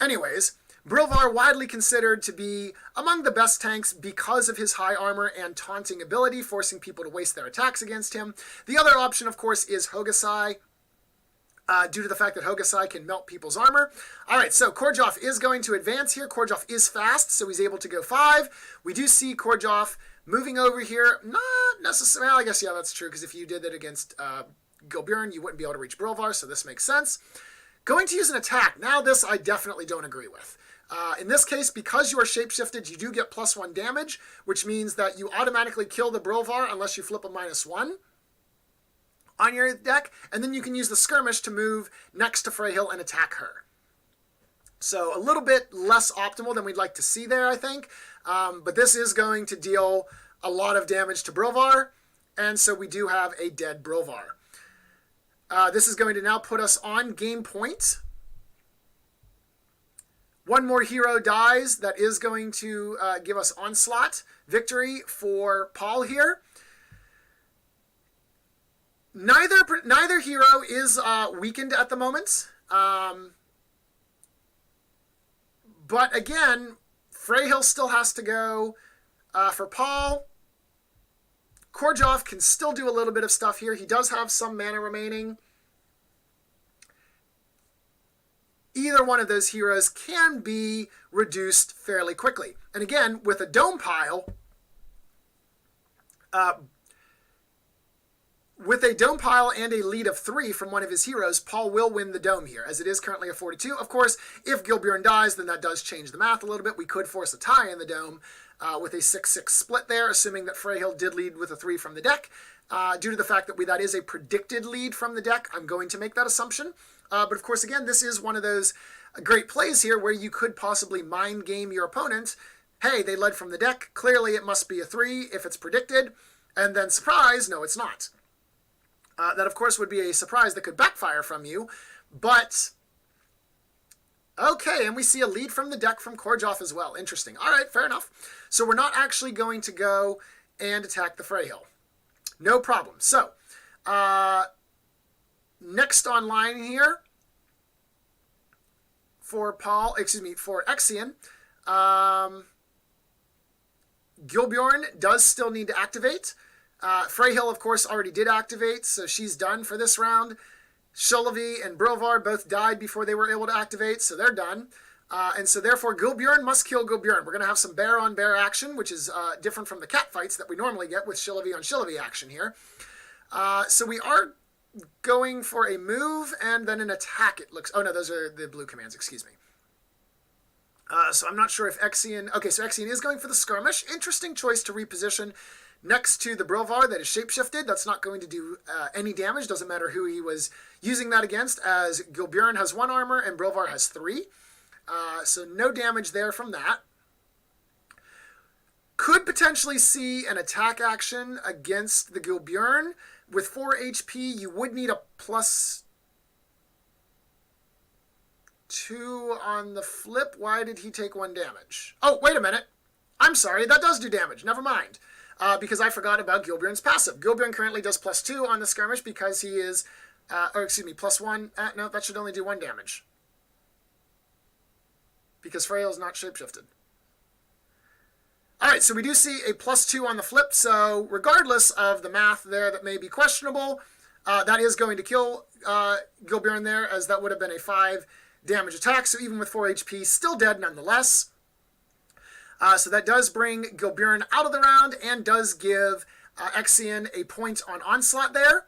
Anyways... Brilvar widely considered to be among the best tanks because of his high armor and taunting ability, forcing people to waste their attacks against him. The other option, of course, is Hokusai, due to the fact that Hokusai can melt people's armor. All right, so Korjov is going to advance here. Korjov is fast, so he's able to go 5. We do see Korjov moving over here. Not necessarily, well, I guess, yeah, that's true, because if you did that against Gobjörn, you wouldn't be able to reach Brilvar, so this makes sense. Going to use an attack. Now this I definitely don't agree with. In this case, because you are shapeshifted, you do get +1 damage, which means that you automatically kill the Brilvar unless you flip a -1 on your deck, and then you can use the skirmish to move next to Freyhill and attack her. So a little bit less optimal than we'd like to see there, I think. But this is going to deal a lot of damage to Brilvar, and so we do have a dead Brilvar. This is going to now put us on game point. One more hero dies. That is going to give us Onslaught victory for Paul here. Neither hero is weakened at the moment. But again, Freyhill still has to go for Paul. Korjov can still do a little bit of stuff here. He does have some mana remaining. Either one of those heroes can be reduced fairly quickly. And again, with a dome pile, and a lead of 3 from one of his heroes, Paul will win the dome here, as it is currently a 4-2. Of course, if Gilbjorn dies, then that does change the math a little bit. We could force a tie in the dome with a 6-6 split there, assuming that Freyhill did lead with a 3 from the deck. Due to the fact that that is a predicted lead from the deck, I'm going to make that assumption. But of course, again, this is one of those great plays here where you could possibly mind game your opponent. Hey, they led from the deck. Clearly, it must be a 3 if it's predicted. And then, surprise, no, it's not. That, of course, would be a surprise that could backfire from you. But, okay, and we see a lead from the deck from Korjov as well. Interesting. All right, fair enough. So we're not actually going to go and attack the Freyhill. No problem. So, next online here for for Exian, Gilbjorn does still need to activate. Freyhill, of course, already did activate, so she's done for this round. Shulavi and Brilvar both died before they were able to activate, so they're done. And so therefore, Gilbjorn must kill Gilbjorn. We're going to have some bear-on-bear action, which is different from the cat fights that we normally get with Shulavi-on-Shulavi action here. So we are going for a move and then an attack, it looks. Oh, no, those are the blue commands, excuse me. So I'm not sure if Exian... Okay, so Exian is going for the skirmish. Interesting choice to reposition next to the Brilvar that is shapeshifted. That's not going to do any damage. Doesn't matter who he was using that against, as Gilbjorn has 1 armor and Brilvar has 3. So no damage there from that. Could potentially see an attack action against the Gilbjorn. With 4 HP, you would need a +2 on the flip. Why did he take 1 damage? Oh, wait a minute. I'm sorry, that does do damage. Never mind. Because I forgot about Gilbjorn's passive. Gilbjorn currently does +2 on the skirmish because he is, +1. No, that should only do 1 damage. Because Freyhill's not shapeshifted. All right, so we do see a +2 on the flip. So regardless of the math there that may be questionable, that is going to kill Gilbjorn there, as that would have been a 5 damage attack. So even with 4 HP, still dead nonetheless. So that does bring Gilbjorn out of the round and does give Exian a point on Onslaught there.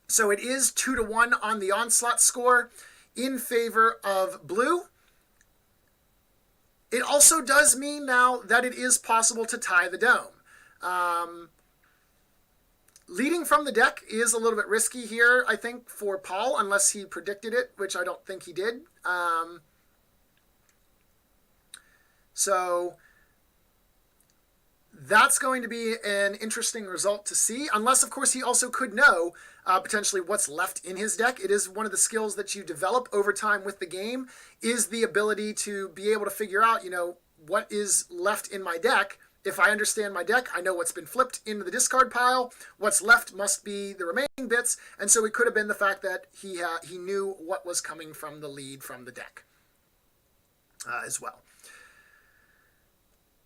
So it is 2-1 on the Onslaught score in favor of blue. It also does mean now that it is possible to tie the dome. Leading from the deck is a little bit risky here, I think, for Paul, unless he predicted it, which I don't think he did. So that's going to be an interesting result to see, unless, of course, he also could know potentially what's left in his deck. It is one of the skills that you develop over time with the game, is the ability to be able to figure out, what is left in my deck. If I understand my deck, I know what's been flipped into the discard pile. What's left must be the remaining bits, and so it could have been the fact that he knew what was coming from the lead from the deck as well.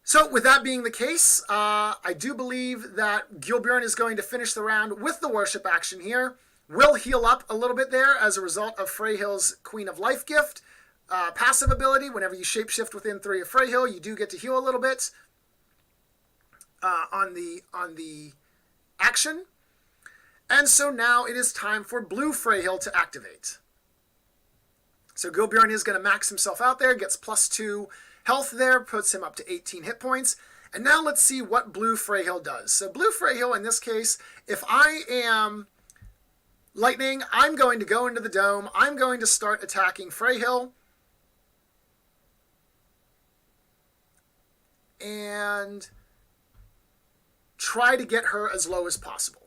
So with that being the case, I do believe that Gilbjorn is going to finish the round with the worship action here. Will heal up a little bit there as a result of Freyhill's Queen of Life gift. Passive ability, whenever you shapeshift within 3 of Freyhill, you do get to heal a little bit on the action. And so now it is time for blue Freyhill to activate. So Gilbjorn is going to max himself out there, gets +2 health there, puts him up to 18 hit points. And now let's see what Blue Freyhill does. So Blue Freyhill, in this case, if I am Lightning, I'm going to go into the dome. I'm going to start attacking Freyhill. And try to get her as low as possible.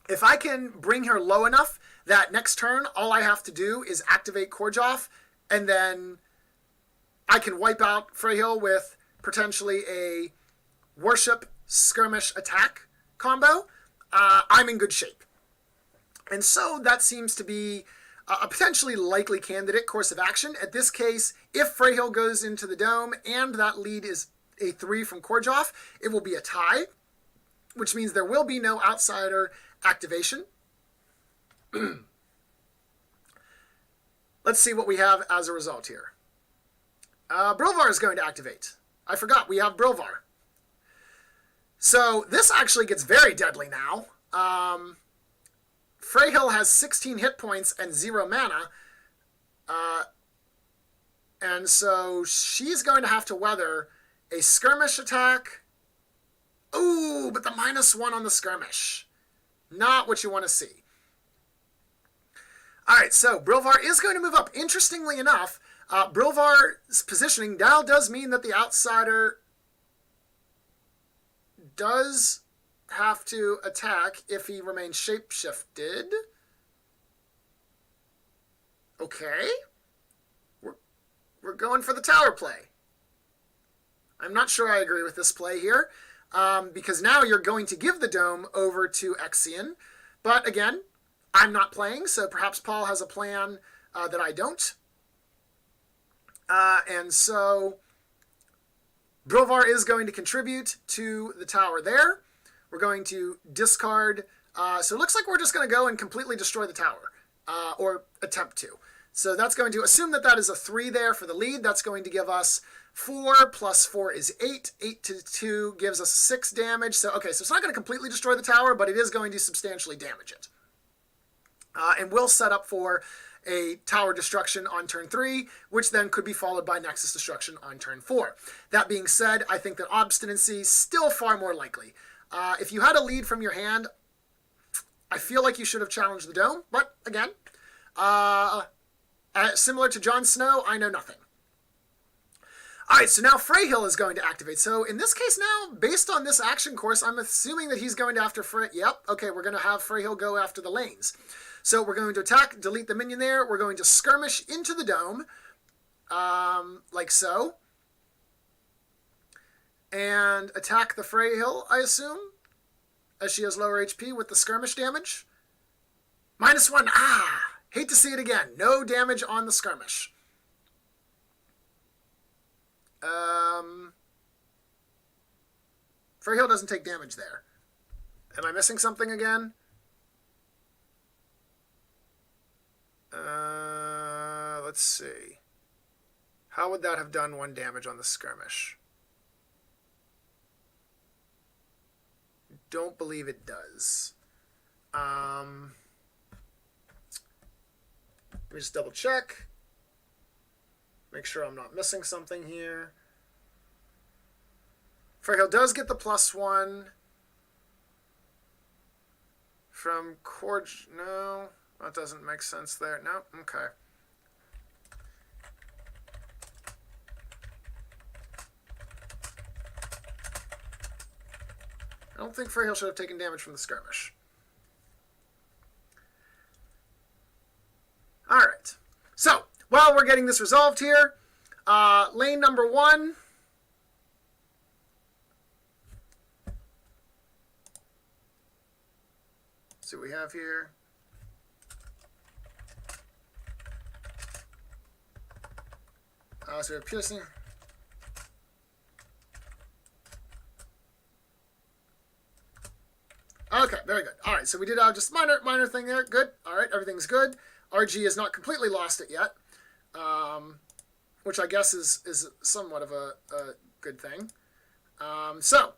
If I can bring her low enough that next turn, all I have to do is activate Korjoff, and then I can wipe out Freyhill with potentially a Worship Skirmish Attack combo, I'm in good shape. And so that seems to be a potentially likely candidate course of action. At this case, if Freyhill goes into the dome and that lead is a 3 from Korjoff, it will be a tie, which means there will be no outsider activation. Let's see what we have as a result here. Brilvar is going to activate. I forgot, we have Brilvar. So this actually gets very deadly now. Freyhill has 16 hit points and 0 mana. And so she's going to have to weather a skirmish attack. Ooh, but the -1 on the skirmish. Not what you want to see. All right, so Brilvar is going to move up. Interestingly enough, Brilvar's positioning now does mean that the outsider does have to attack if he remains shapeshifted. Okay. We're going for the tower play. I'm not sure I agree with this play here, because now you're going to give the dome over to Exian. But again, I'm not playing, so perhaps Paul has a plan that I don't. And so Brilvar is going to contribute to the tower there. We're going to discard. So it looks like we're just going to go and completely destroy the tower, or attempt to. So that's going to assume that that is a 3 there for the lead. That's going to give us 4 plus 4 is 8. 8 to 2 gives us 6 damage. So, okay, so it's not going to completely destroy the tower, but it is going to substantially damage it. And we'll set up for a tower destruction on turn 3, which then could be followed by Nexus destruction on turn 4. That being said, I think that obstinacy is still far more likely. If you had a lead from your hand, I feel like you should have challenged the dome, but again, similar to Jon Snow, I know nothing. All right, so now Freyhill is going to activate. So in this case now, based on this action course, I'm assuming that he's going to after Yep, okay, we're going to have Freyhill go after the lanes. So we're going to attack, delete the minion there. We're going to skirmish into the dome, like so. And attack the Freyhill, I assume, as she has lower HP with the skirmish damage. -1, hate to see it again. No damage on the skirmish. Freyhill doesn't take damage there. Am I missing something again? Let's see. How would that have done 1 damage on the skirmish? Don't believe it does. Let me just double check. Make sure I'm not missing something here. Freyhill does get the +1 from Korj. No, that doesn't make sense there. No, okay. I don't think Freyhill should have taken damage from the skirmish. All right. So, while we're getting this resolved here, lane number 1. Let's see what we have here. So we have piercing. Okay, very good. All right, so we did just minor thing there. Good. All right, everything's good. RG has not completely lost it yet, which I guess is somewhat of a good thing. So,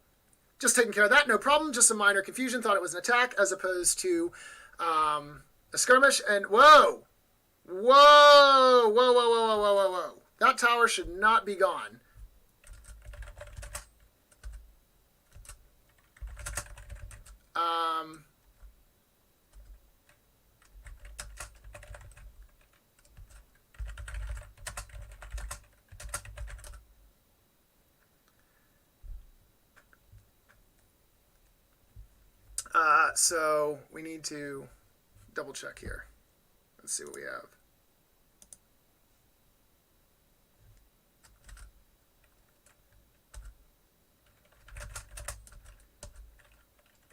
just taking care of that, no problem. Just a minor confusion. Thought it was an attack as opposed to a skirmish. And whoa, Whoa! Whoa, whoa, whoa, whoa, whoa, whoa, whoa. That tower should not be gone. So we need to double check here. Let's see what we have.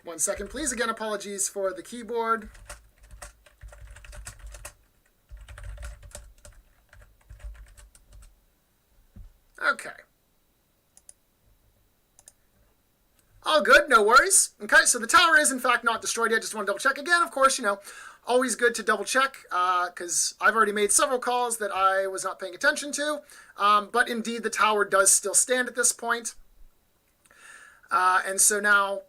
One second, please. Again, apologies for the keyboard. Okay. All good, no worries. Okay, so the tower is in fact not destroyed yet. Just want to double check again. Of course, always good to double check because I've already made several calls that I was not paying attention to. But indeed, the tower does still stand at this point. And so now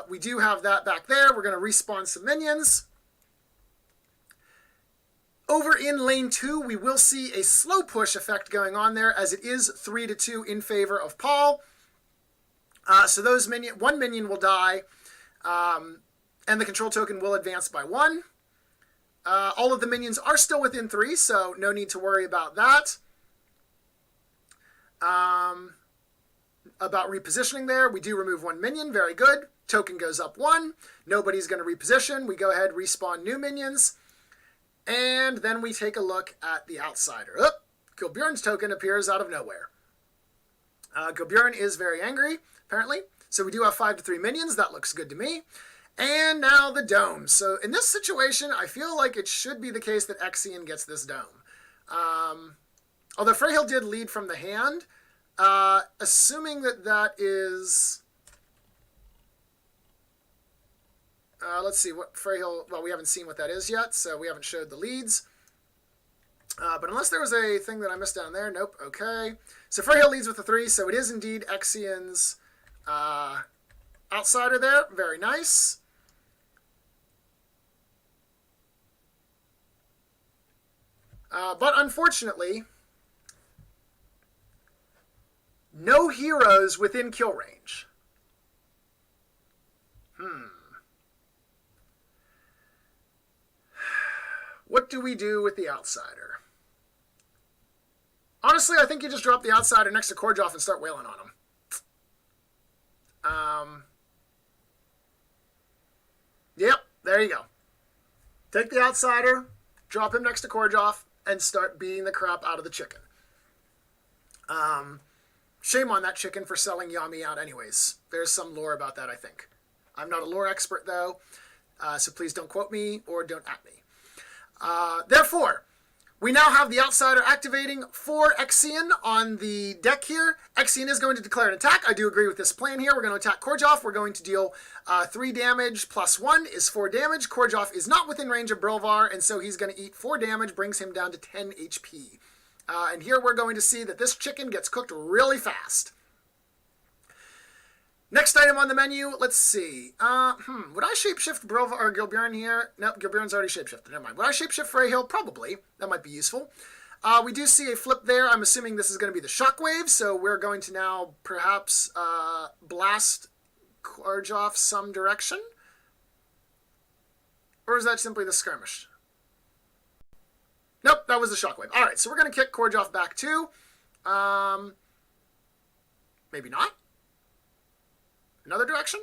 we do have that back there. We're going to respawn some minions. Over in lane 2, we will see a slow push effect going on there as it is 3-2 in favor of Paul. So one minion will die, and the control token will advance by 1. All of the minions are still within 3, so no need to worry about that. About repositioning there, we do remove 1 minion, very good. Token goes up 1. Nobody's going to reposition. We go ahead, respawn new minions. And then we take a look at the outsider. Oh, Gilbjorn's token appears out of nowhere. Gilbjorn is very angry, apparently. So we do have 5-3 minions. That looks good to me. And now the dome. So in this situation, I feel like it should be the case that Exian gets this dome. Although Freyhill did lead from the hand, assuming that is... let's see what Freyhill... Well, we haven't seen what that is yet, so we haven't showed the leads. But unless there was a thing that I missed down there, nope, okay. So Freyhill leads with a 3, so it is indeed Exian's outsider there. Very nice. But unfortunately, no heroes within kill range. What do we do with the outsider? Honestly, I think you just drop the outsider next to Korjoff and start wailing on him. Yep, there you go. Take the outsider, drop him next to Korjoff, and start beating the crap out of the chicken. Shame on that chicken for selling Yami out anyways. There's some lore about that, I think. I'm not a lore expert, though, so please don't quote me or don't at me. Therefore, we now have the outsider activating for Exian on the deck here. Exian is going to declare an attack. I do agree with this plan here. We're going to attack Korjoff. We're going to deal 3 damage plus 1 is 4 damage. Korjoff is not within range of Brilvar, and so he's going to eat 4 damage, brings him down to 10 HP. And here we're going to see that this chicken gets cooked really fast. Next item on the menu, let's see. Would I shapeshift Brilvar or Gilbjorn here? Nope, Gilbjorn's already shapeshifted. Never mind. Would I shapeshift Freyhill? Probably. That might be useful. We do see a flip there. I'm assuming this is going to be the shockwave, so we're going to now perhaps blast Korjoff some direction? Or is that simply the skirmish? Nope, that was the shockwave. All right, so we're going to kick Korjoff back too. Maybe not. Another direction?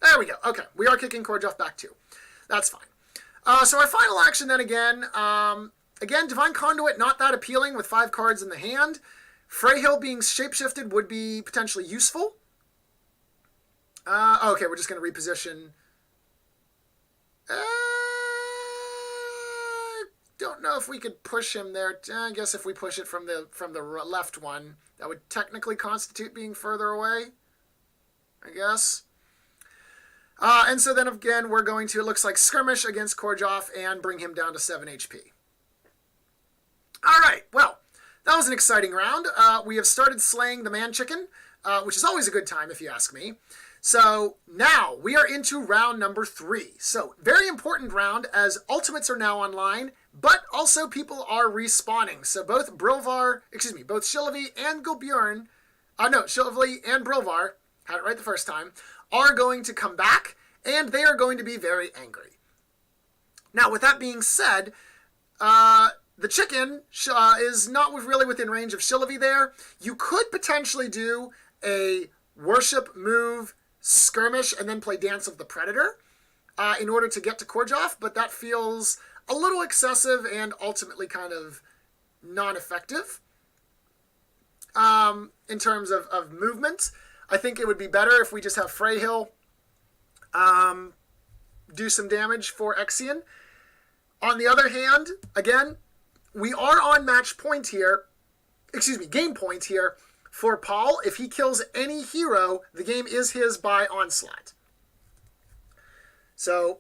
There we go. Okay, we are kicking Korjoff back too. That's fine. So our final action then again, Divine Conduit, not that appealing with 5 cards in the hand. Freyhill being shapeshifted would be potentially useful. Okay, we're just going to reposition. Don't know if we could push him there. I guess if we push it from the left one, that would technically constitute being further away, I guess. And so then again, we're going to, it looks like, skirmish against Korjoff and bring him down to 7 HP. All right, well, that was an exciting round. We have started slaying the man chicken, which is always a good time if you ask me. So now we are into round number 3. So very important round as ultimates are now online, but also people are respawning. So both both Shillavy and Gulbjorn, Shillavy and Brilvar, had it right the first time, are going to come back, and they are going to be very angry. Now, with that being said, the chicken is not really within range of Shillavy there. You could potentially do a worship move skirmish and then play Dance of the Predator in order to get to Korjov, but that feels a little excessive and ultimately kind of non-effective in terms of movement. I think it would be better if we just have Freyhill do some damage for Exian. On the other hand, again, we are on game point here for Paul. If he kills any hero, the game is his by Onslaught. So,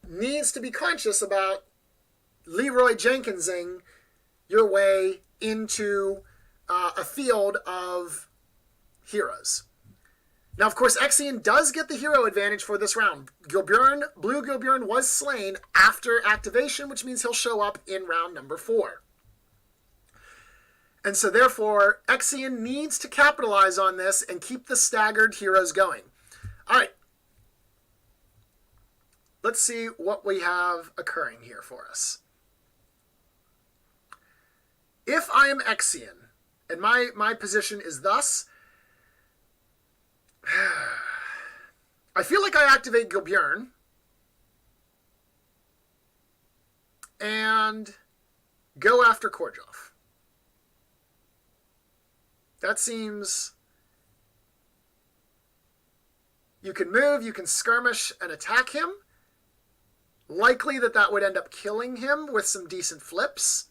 needs to be conscious about Leroy Jenkinsing your way into a field of heroes. Now, of course, Exian does get the hero advantage for this round. Blue Gulbjorn was slain after activation, which means he'll show up in round number 4. And so, therefore, Exian needs to capitalize on this and keep the staggered heroes going. All right. Let's see what we have occurring here for us. If I am Exian, and my position is thus, I feel like I activate Gulbjorn and go after Korjov. That seems... You can move, you can skirmish and attack him. Likely that would end up killing him with some decent flips.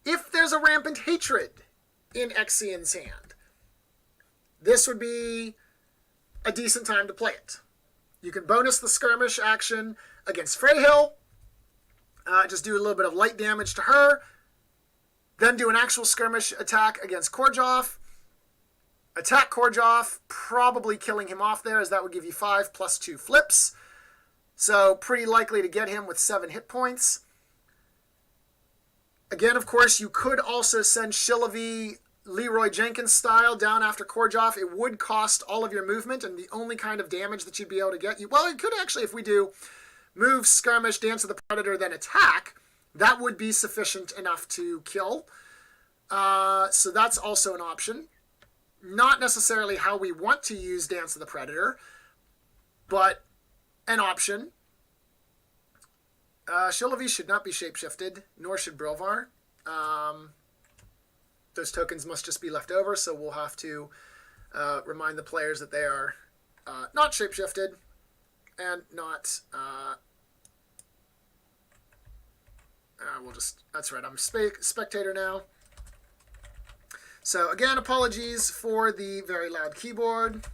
If there's a rampant hatred in Exian's hand, this would be a decent time to play it. You can bonus the skirmish action against Freyhill, just do a little bit of light damage to her, then do an actual skirmish attack against Korjov, attack Korjov, probably killing him off there, as that would give you 5 plus 2 flips. So pretty likely to get him with 7 hit points. Again, of course, you could also send Shillavy Leroy Jenkins style down after Korjov. It would cost all of your movement, and the only kind of damage that you'd be able to get, well, it could actually, if we do move, skirmish, Dance of the Predator, then attack, that would be sufficient enough to kill. So that's also an option. Not necessarily how we want to use Dance of the Predator, but an option. Shillavy should not be shapeshifted, nor should Brilvar. Those tokens must just be left over, so we'll have to remind the players that they are not shapeshifted and not... that's right, I'm spectator now. So again, apologies for the very loud keyboard.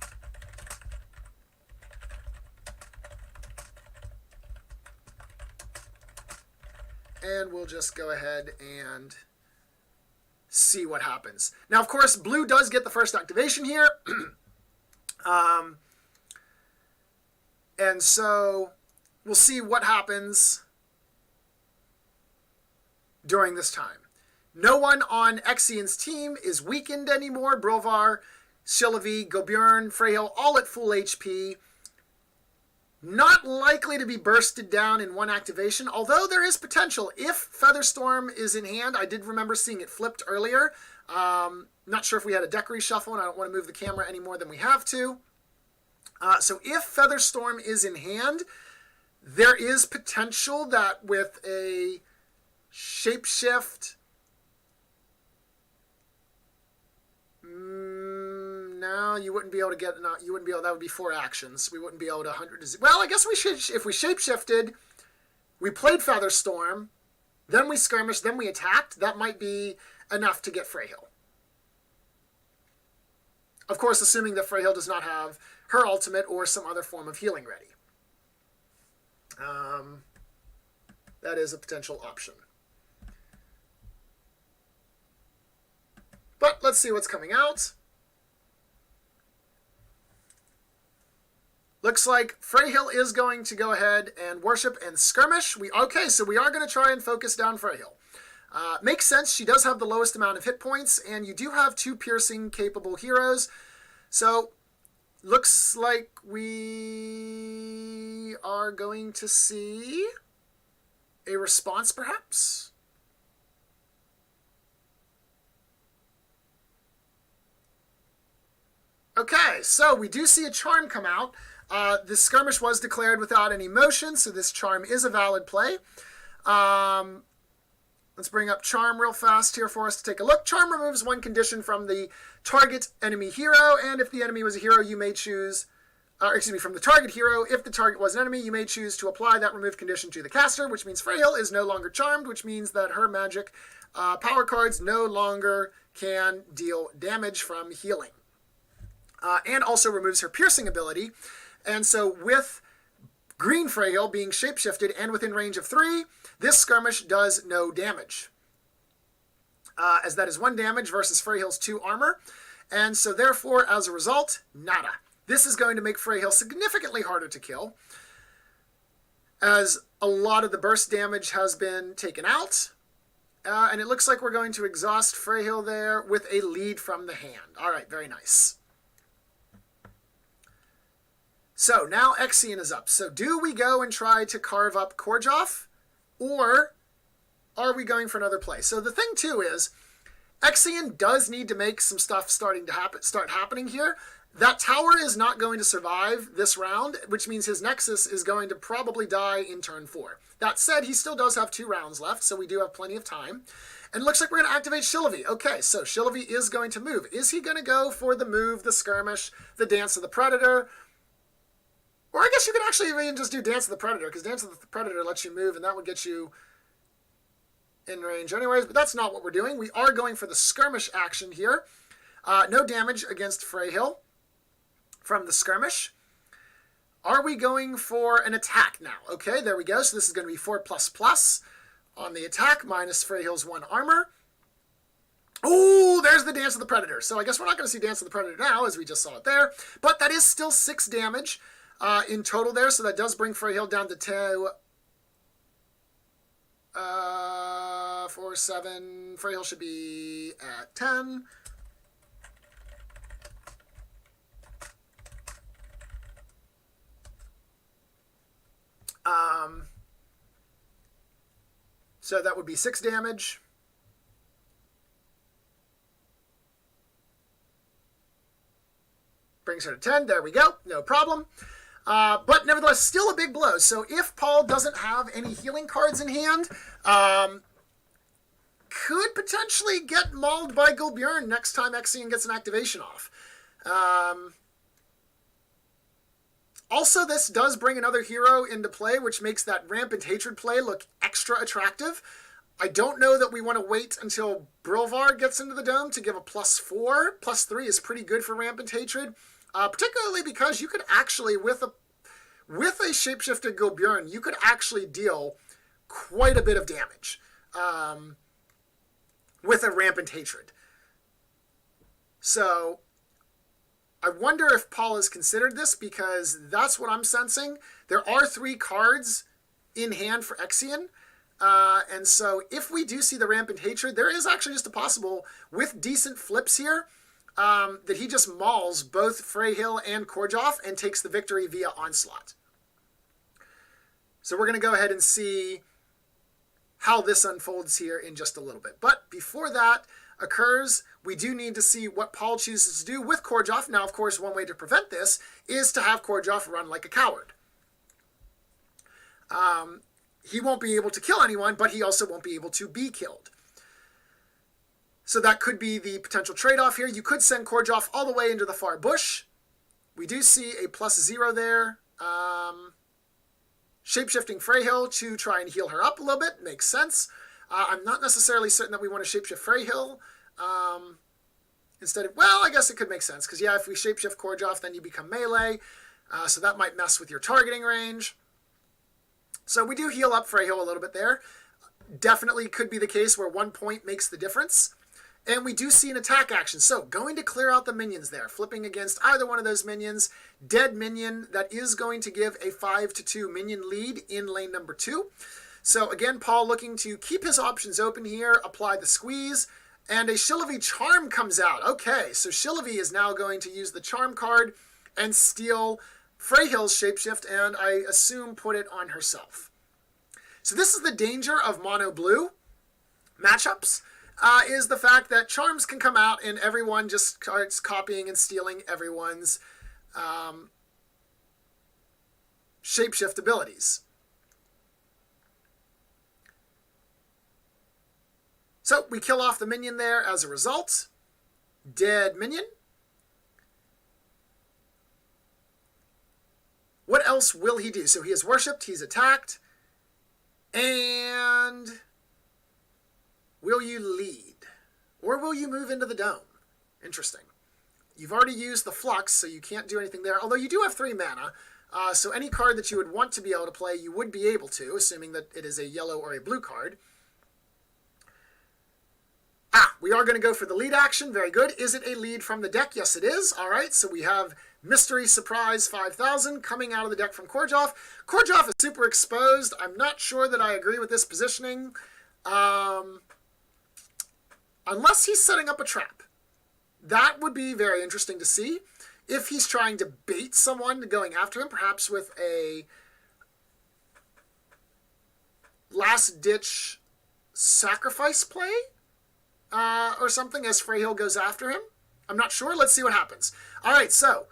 And we'll just go ahead and see what happens. Now, of course, blue does get the first activation here. And so we'll see what happens during this time. No one on Exian's team is weakened anymore. Brilvar, Shillavy, Gulbjorn, Freyhill, all at full HP. Not likely to be bursted down in one activation, although there is potential. If Featherstorm is in hand, I did remember seeing it flipped earlier. Not sure if we had a deck reshuffle, and I don't want to move the camera any more than we have to. So if Featherstorm is in hand, there is potential that with a shapeshift... No, you wouldn't be able to get... No, you wouldn't be able... That would be 4 actions. We wouldn't be able to 100... Well, I guess we should... If we shapeshifted, we played Featherstorm, then we skirmished, then we attacked, that might be enough to get Freyhill. Of course, assuming that Freyhill does not have her ultimate or some other form of healing ready. That is a potential option. But let's see what's coming out. Looks like Freyhill is going to go ahead and worship and skirmish. Okay, so we are going to try and focus down Freyhill. Makes sense. She does have the lowest amount of hit points, and you do have 2 piercing capable heroes. So, looks like we are going to see a response, perhaps. Okay, so we do see a charm come out. This skirmish was declared without any motion, so this charm is a valid play. Let's bring up Charm real fast here for us to take a look. Charm removes 1 condition from the target enemy hero, and if the enemy was a hero, you may choose, from the target hero, if the target was an enemy, you may choose to apply that removed condition to the caster, which means Freyhill is no longer charmed, which means that her magic power cards no longer can deal damage from healing. And also removes her piercing ability. And so with Green Freyhill being shapeshifted and within range of 3, this skirmish does no damage. As that is 1 damage versus Freyhill's 2 armor. And so therefore, as a result, nada. This is going to make Freyhill significantly harder to kill, as a lot of the burst damage has been taken out. And it looks like we're going to exhaust Freyhill there with a lead from the hand. All right, very nice. So now Exian is up. So do we go and try to carve up Korjoff, or are we going for another play? So the thing too is, Exian does need to make some stuff start happening here. That tower is not going to survive this round, which means his Nexus is going to probably die in turn 4. That said, he still does have 2 rounds left, so we do have plenty of time. And it looks like we're going to activate Shilovy. Okay, so Shilovy is going to move. Is he going to go for the move, the skirmish, the Dance of the Predator? Or I guess you could actually even just do Dance of the Predator, because Dance of the Predator lets you move, and that would get you in range anyways. But that's not what we're doing. We are going for the skirmish action here. No damage against Freyhill from the skirmish. Are we going for an attack now? Okay, there we go. So this is going to be 4++ on the attack, minus Freyhill's 1 armor. Oh, there's the Dance of the Predator. So I guess we're not going to see Dance of the Predator now, as we just saw it there. But that is still 6 damage. In total there, so that does bring Freyhill down to 4, 7. Freyhill should be at 10. So that would be 6 damage. Brings her to 10. There we go. No problem. But nevertheless, still a big blow. So if Paul doesn't have any healing cards in hand, could potentially get mauled by Gulbjorn next time Exian gets an activation off. Also, this does bring another hero into play, which makes that Rampant Hatred play look extra attractive. I don't know that we want to wait until Brilvar gets into the dome to give a +4. +3 is pretty good for Rampant Hatred. Particularly because you could actually, with a shapeshifted Gulbjorn, you could actually deal quite a bit of damage with a Rampant Hatred. So I wonder if Paul has considered this, because that's what I'm sensing. There are 3 cards in hand for Exian. And so if we do see the Rampant Hatred, there is actually just a possible, with decent flips here, that he just mauls both Freyhill and Korjoff and takes the victory via Onslaught. So we're going to go ahead and see how this unfolds here in just a little bit. But before that occurs, we do need to see what Paul chooses to do with Korjoff. Now, of course, one way to prevent this is to have Korjoff run like a coward. He won't be able to kill anyone, but he also won't be able to be killed. So that could be the potential trade-off here. You could send Korjoff all the way into the far bush. We do see a +0 there. Shapeshifting Freyhill to try and heal her up a little bit. Makes sense. I'm not necessarily certain that we want to shapeshift Freyhill. Instead of, well, I guess it could make sense. Because, yeah, if we shapeshift Korjoff, then you become melee. So that might mess with your targeting range. So we do heal up Freyhill a little bit there. Definitely could be the case where 1 point makes the difference. And we do see an attack action. So going to clear out the minions there, flipping against either one of those minions. Dead minion, that is going to give a 5-2 minion lead in lane number 2. So again, Paul looking to keep his options open here, apply the squeeze, and a Shillavi Charm comes out. Okay, so Shillavi is now going to use the Charm card and steal Freyhill's Shapeshift, and I assume put it on herself. So this is the danger of mono blue matchups, is the fact that Charms can come out and everyone just starts copying and stealing everyone's Shapeshift abilities. So we kill off the minion there as a result. Dead minion. What else will he do? So he is worshipped, he's attacked. And will you lead? Or will you move into the dome? Interesting. You've already used the flux, so you can't do anything there. Although you do have 3 mana. So any card that you would want to be able to play, you would be able to, assuming that it is a yellow or a blue card. We are going to go for the lead action. Very good. Is it a lead from the deck? Yes, it is. All right, so we have Mystery Surprise 5000 coming out of the deck from Korjov. Korjov is super exposed. I'm not sure that I agree with this positioning. Unless he's setting up a trap. That would be very interesting to see. If he's trying to bait someone going after him, perhaps with a last-ditch sacrifice play? Or something as Freyhill goes after him. I'm not sure. Let's see what happens. All right, so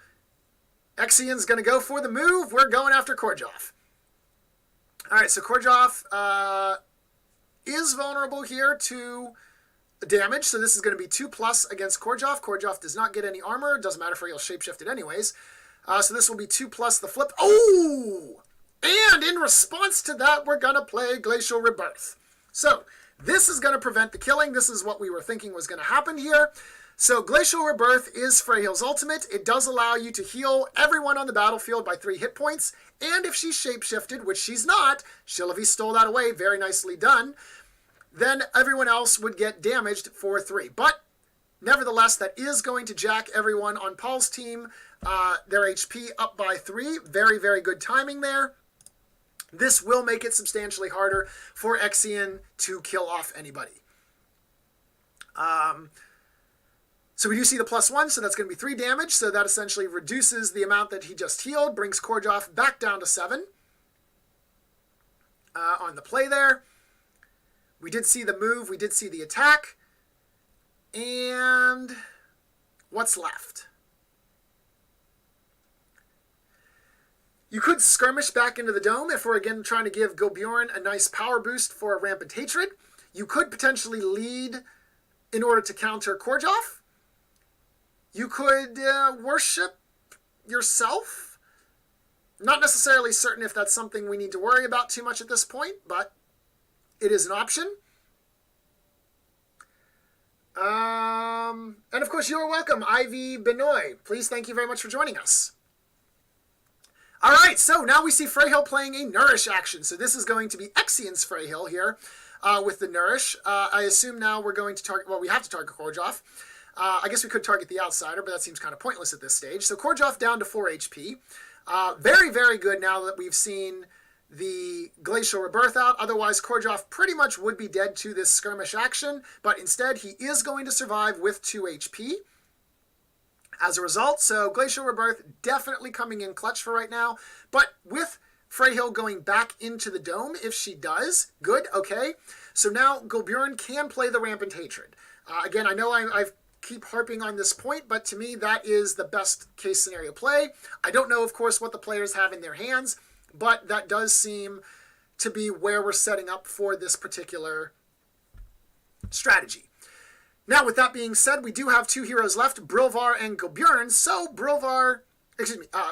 Exian's going to go for the move. We're going after Korjov. All right, so Korjov is vulnerable here to damage. So this is going to be 2+ against Korjov. Korjov does not get any armor. Doesn't matter if he'll shapeshift it anyways. So this will be 2+ the flip. Oh! And in response to that, we're going to play Glacial Rebirth. So this is going to prevent the killing. This is what we were thinking was going to happen here. So Glacial Rebirth is Freyhill's ultimate. It does allow you to heal everyone on the battlefield by 3 hit points. And if she's shapeshifted, which she's not, Shillavi stole that away, very nicely done, then everyone else would get damaged for 3. But nevertheless, that is going to jack everyone on Paul's team, their HP up by 3. Very, very good timing there. This will make it substantially harder for Exian to kill off anybody. So we do see the +1, so that's going to be 3 damage. So that essentially reduces the amount that he just healed, brings Korjov back down to 7 on the play there. We did see the move, we did see the attack. And what's left? You could skirmish back into the dome if we're again trying to give Gobjorn a nice power boost for a Rampant Hatred. You could potentially lead in order to counter Korjov. You could worship yourself. Not necessarily certain if that's something we need to worry about too much at this point, but it is an option. And of course, you're welcome, Ivy Benoit. Please, thank you very much for joining us. All right, so now we see Freyhill playing a Nourish action. So this is going to be Exian's Freyhill here with the Nourish. I assume now we're going to target, well, we have to target Korjov. I guess we could target the Outsider, but that seems kind of pointless at this stage. So Korjov down to 4 HP. Very, very good now that we've seen the Glacial Rebirth out. Otherwise, Korjov pretty much would be dead to this skirmish action, but instead he is going to survive with 2 HP. As a result, so Glacial Rebirth definitely coming in clutch for right now. But with Freyhill going back into the dome, if she does, good, okay. So now Gobjorn can play the Rampant Hatred. Again, I know I keep harping on this point, but to me that is the best case scenario play. I don't know, of course, what the players have in their hands, but that does seem to be where we're setting up for this particular strategy. Now, with that being said, we do have 2 heroes left, Brilvar and Gobjorn. So Brilvar,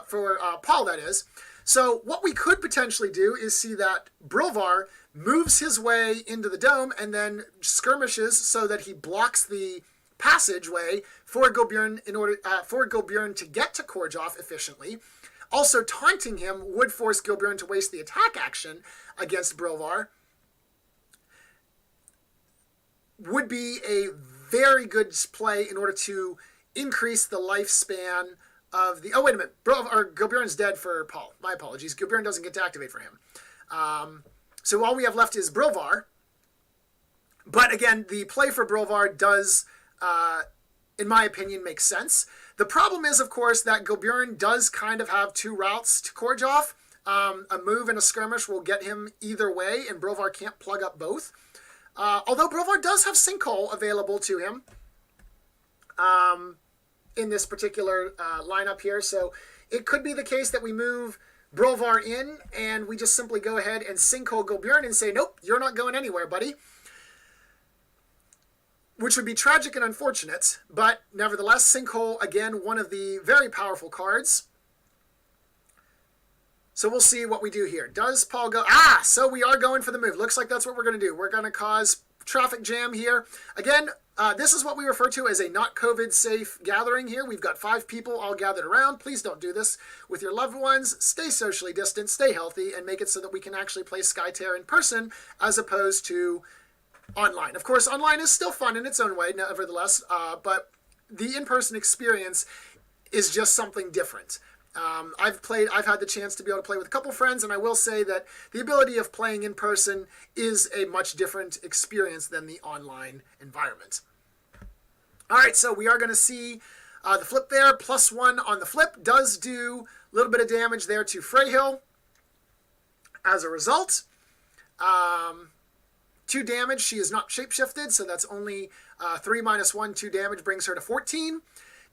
for Paul that is. So what we could potentially do is see that Brilvar moves his way into the dome and then skirmishes so that he blocks the passageway for Gobjorn in order for Gobjorn to get to Korjov efficiently. Also, taunting him would force Gobjorn to waste the attack action against Brilvar. Would be a very good play in order to increase the lifespan of the... Oh, wait a minute. Gilbjorn's dead for Paul. My apologies. Gilbjorn doesn't get to activate for him. So all we have left is Brilvar. But again, the play for Brilvar does, in my opinion, make sense. The problem is, of course, that Gilbjorn does kind of have two routes to Korjov. A move and a skirmish will get him either way, and Brilvar can't plug up both. Although Brilvar does have Sinkhole available to him in this particular lineup here. So it could be the case that we move Brilvar in, and we just simply go ahead and Sinkhole Gilbjorn and say, nope, you're not going anywhere, buddy. Which would be tragic and unfortunate, but nevertheless, Sinkhole, again, one of the very powerful cards. So we'll see what we do here. Does Paul go... So we are going for the move. Looks like that's what we're going to do. We're going to cause traffic jam here. Again, this is what we refer to as a not COVID-safe gathering here. We've got 5 people all gathered around. Please don't do this with your loved ones. Stay socially distant, stay healthy, and make it so that we can actually play Skytear in person as opposed to online. Of course, online is still fun in its own way, nevertheless, but the in-person experience is just something different. I've had the chance to be able to play with a couple friends, and I will say that the ability of playing in person is a much different experience than the online environment. All right, so we are going to see the flip there. +1 on the flip does do a little bit of damage there to Freyhill. As a result, 2 damage. She is not shapeshifted, so that's only 3 minus 1. 2 damage brings her to 14.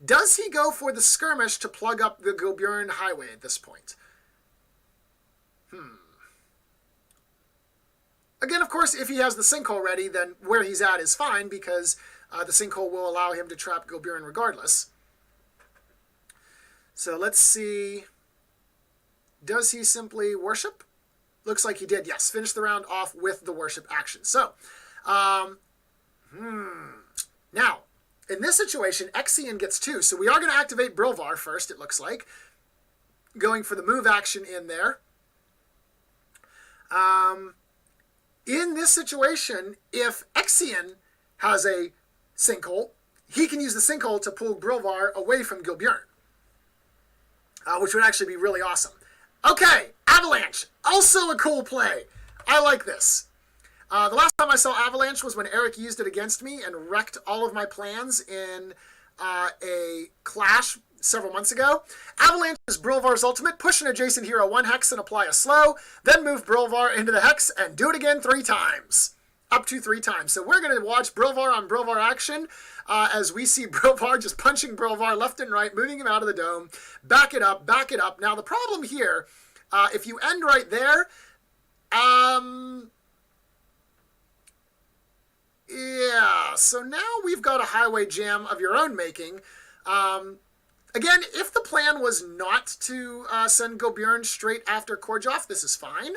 Does he go for the skirmish to plug up the Gilbjorn highway at this point? Again, of course, if he has the sinkhole ready, then where he's at is fine, because the sinkhole will allow him to trap Gilbjorn regardless. So let's see. Does he simply worship? Looks like he did, yes. Finish the round off with the worship action. So, now, in this situation, Exian gets 2. So we are going to activate Brilvar first, it looks like. Going for the move action in there. In this situation, if Exian has a sinkhole, he can use the sinkhole to pull Brilvar away from Gilbjorn. Which would actually be really awesome. Okay, Avalanche. Also a cool play. I like this. The last time I saw Avalanche was when Eric used it against me and wrecked all of my plans in a clash several months ago. Avalanche is Brilvar's ultimate. Push an adjacent hero 1 hex and apply a slow. Then move Brilvar into the hex and do it again 3 times. Up to 3 times. So we're going to watch Brilvar on Brilvar action as we see Brilvar just punching Brilvar left and right, moving him out of the dome. Back it up, back it up. Now the problem here, if you end right there, yeah, so now we've got a highway jam of your own making. Again, if the plan was not to send Gilbjorn straight after Korjov, this is fine.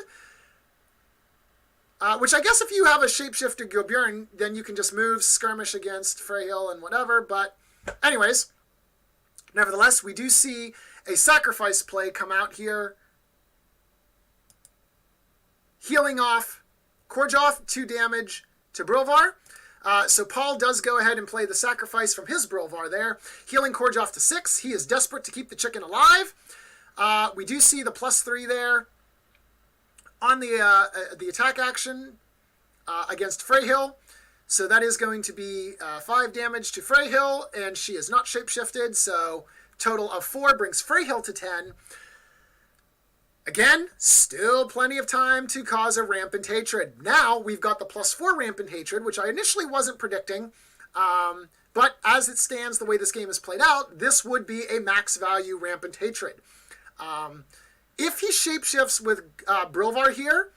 Which I guess if you have a shapeshifter Gilbjorn, then you can just move, skirmish against Freyhill and whatever. But anyways, nevertheless, we do see a sacrifice play come out here. Healing off Korjov, 2 damage to Brilvar. So Paul does go ahead and play the sacrifice from his Brilvar there. Healing Korjov to 6. He is desperate to keep the chicken alive. We do see the +3 there on the attack action against Freyhill. So that is going to be 5 damage to Freyhill, and she is not shapeshifted, so total of 4 brings Freyhill to 10. Again, still plenty of time to cause a Rampant Hatred. Now we've got the +4 Rampant Hatred, which I initially wasn't predicting, but as it stands, the way this game is played out, this would be a max value Rampant Hatred. If he shapeshifts with Brilvar here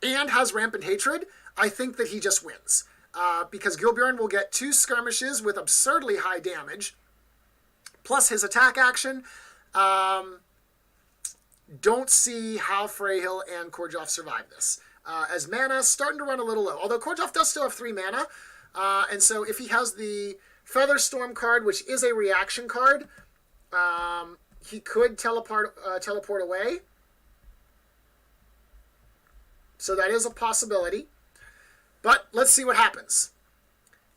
and has Rampant Hatred, I think that he just wins. Because Gilbjorn will get 2 skirmishes with absurdly high damage, plus his attack action. Don't see how Freyhill and Korjov survive this. As mana starting to run a little low. Although Korjov does still have 3 mana. And so if he has the Featherstorm card, which is a reaction card, he could teleport away. So that is a possibility. But let's see what happens.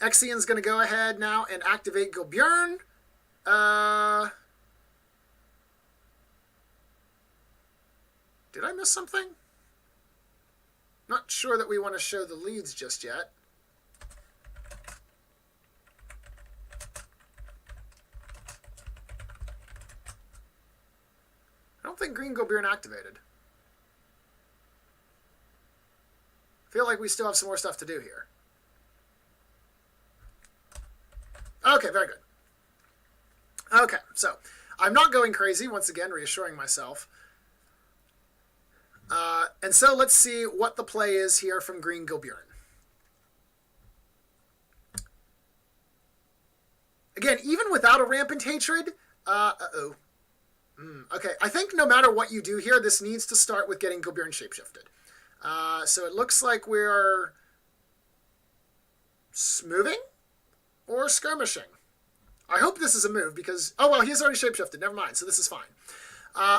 Exian's going to go ahead now and activate Gilbjorn. Did I miss something? Not sure that we want to show the leads just yet. I don't think Green Gilbjorn activated. I feel like we still have some more stuff to do here. Okay, very good. Okay, so I'm not going crazy, once again, reassuring myself. And so let's see what the play is here from Green Gilbjorn. Again, even without a Rampant Hatred, okay, I think no matter what you do here, this needs to start with getting Gilbjorn shapeshifted. So it looks like we're moving or skirmishing. I hope this is a move because, oh, well, he's already shapeshifted. Never mind. So this is fine.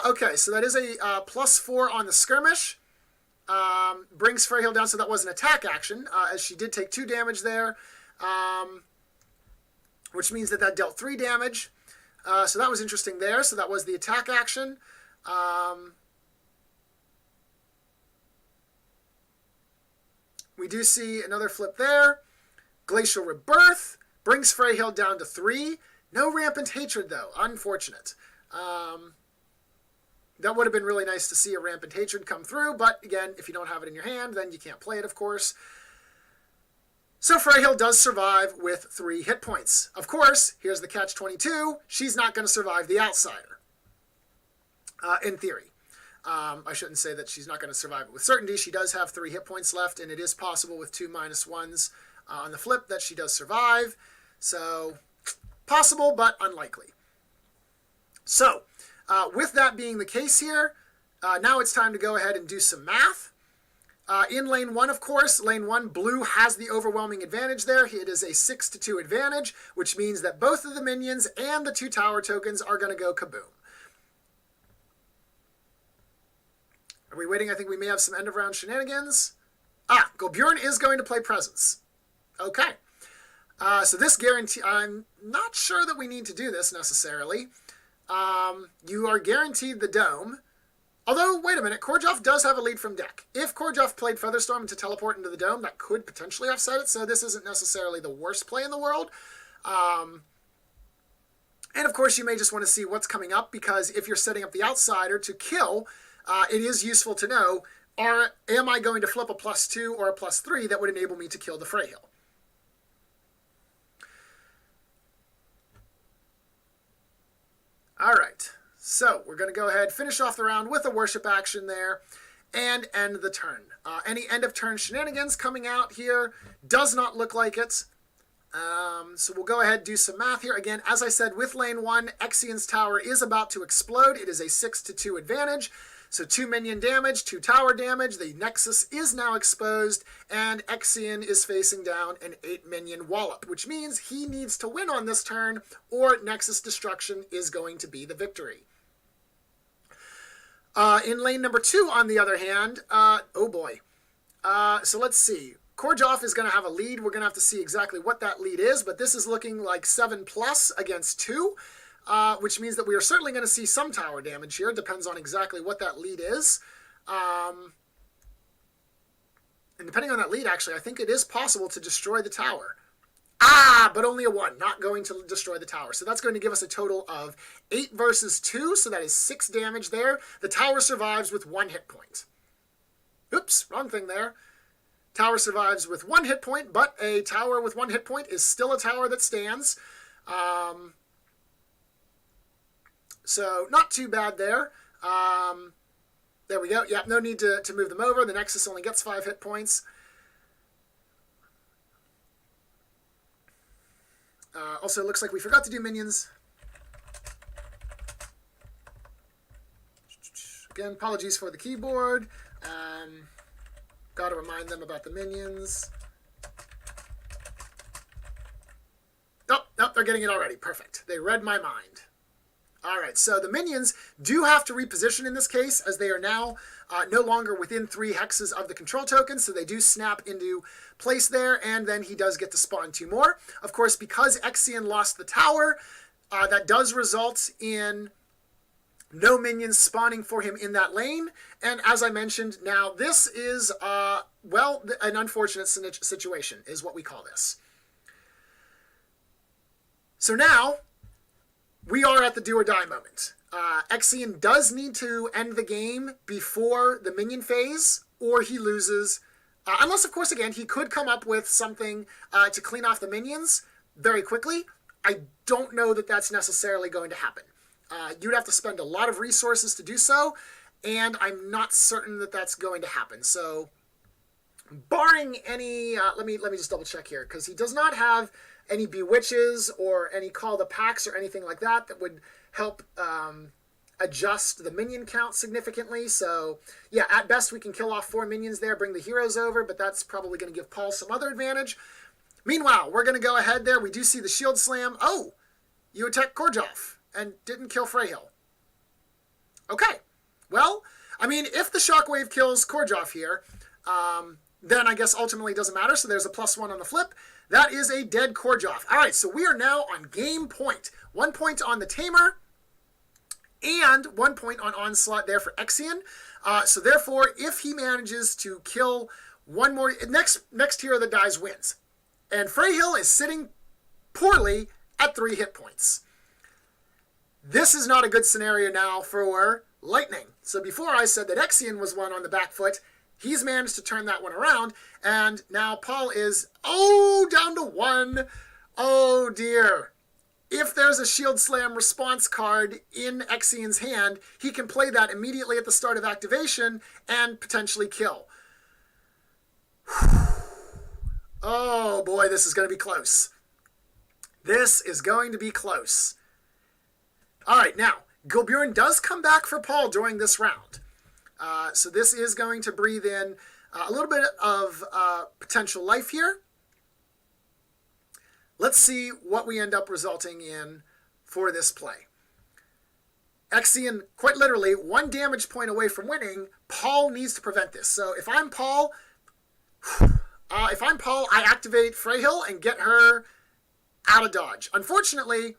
Okay, so that is a +4 on the skirmish. Brings Freyhill down, so that was an attack action, as she did take 2 damage there, which means that dealt 3 damage. So that was interesting there. So that was the attack action. We do see another flip there. Glacial Rebirth brings Freyhill down to 3. No Rampant Hatred, though. Unfortunate. That would have been really nice to see a Rampant Hatred come through, but again, if you don't have it in your hand, then you can't play it, of course. So Freyhill does survive with 3 hit points. Of course, here's the catch-22. She's not going to survive the Outsider, in theory. I shouldn't say that she's not going to survive it with certainty. She does have 3 hit points left, and it is possible with 2 -1s on the flip that she does survive. So, possible, but unlikely. So, with that being the case here, now it's time to go ahead and do some math. In lane 1, of course, lane 1, blue has the overwhelming advantage there. It is a 6-2 advantage, which means that both of the minions and the 2 tower tokens are going to go kaboom. Are we waiting? I think we may have some end-of-round shenanigans. Gilbjorn is going to play Presence. Okay. So this guarantee... I'm not sure that we need to do this necessarily. You are guaranteed the dome. Although, wait a minute, Korjov does have a lead from deck. If Korjov played Featherstorm to teleport into the dome, that could potentially offset it, so this isn't necessarily the worst play in the world. And of course, you may just want to see what's coming up, because if you're setting up the Outsider to kill, it is useful to know, am I going to flip a +2 or a +3 that would enable me to kill the Freyhill? All right, so we're going to go ahead, finish off the round with a worship action there, and end the turn. Any end-of-turn shenanigans coming out here does not look like it. So we'll go ahead and do some math here. Again, as I said, with lane 1, Exian's tower is about to explode. It is a 6-2 advantage. So 2 minion damage, 2 tower damage. The Nexus is now exposed, and Exian is facing down an 8 minion wallop, which means he needs to win on this turn, or Nexus destruction is going to be the victory. In lane number 2, on the other hand, oh boy. So let's see. Korjov is going to have a lead. We're going to have to see exactly what that lead is, but this is looking like 7+ against 2. Which means that we are certainly going to see some tower damage here. Depends on exactly what that lead is. And depending on that lead, actually, I think it is possible to destroy the tower. But only a 1, not going to destroy the tower. So that's going to give us a total of 8 versus 2, so that is 6 damage there. The tower survives with 1 hit point. Oops, wrong thing there. Tower survives with 1 hit point, but a tower with 1 hit point is still a tower that stands. So not too bad there. There we go. Yeah, no need to move them over. The Nexus only gets 5 hit points. Also, it looks like we forgot to do minions. Again, apologies for the keyboard. Got to remind them about the minions. Oh, nope, they're getting it already. Perfect. They read my mind. All right, so the minions do have to reposition in this case, as they are now no longer within 3 hexes of the control token, so they do snap into place there, and then he does get to spawn 2 more. Of course, because Exian lost the tower, that does result in no minions spawning for him in that lane, and as I mentioned, now this is, well, an unfortunate situation is what we call this. So now, we are at the do or die moment. Exian does need to end the game before the minion phase, or he loses. Unless, of course, again, he could come up with something to clean off the minions very quickly. I don't know that that's necessarily going to happen. You'd have to spend a lot of resources to do so, and I'm not certain that that's going to happen. So, barring any... let me just double check here, because he does not have any bewitches or any call to packs or anything like that that would help adjust the minion count significantly. So yeah, at best we can kill off 4 minions there, bring the heroes over, but that's probably going to give Paul some other advantage. Meanwhile, we're going to go ahead there. We do see the shield slam. Oh, you attacked Korjov and didn't kill Freyhill. Okay, well, I mean, if the shockwave kills Korjov here, then I guess ultimately it doesn't matter, so there's a +1 on the flip. That is a dead Korjov. All right, so we are now on game point. 1 point on the Tamer, and 1 point on Onslaught there for Exian. So therefore, if he manages to kill one more... Next hero that dies wins. And Freyhill is sitting poorly at 3 hit points. This is not a good scenario now for Lightning. So before I said that Exian was one on the back foot, he's managed to turn that one around, and now Paul is, down to 1. Oh, dear. If there's a Shield Slam response card in Exian's hand, he can play that immediately at the start of activation and potentially kill. Oh, boy, this is going to be close. This is going to be close. All right, now, Gulbjorn does come back for Paul during this round. So this is going to breathe in a little bit of potential life here. Let's see what we end up resulting in for this play. Exian, quite literally, 1 damage point away from winning. Paul needs to prevent this. So if I'm Paul, I activate Freyhill and get her out of dodge. Unfortunately,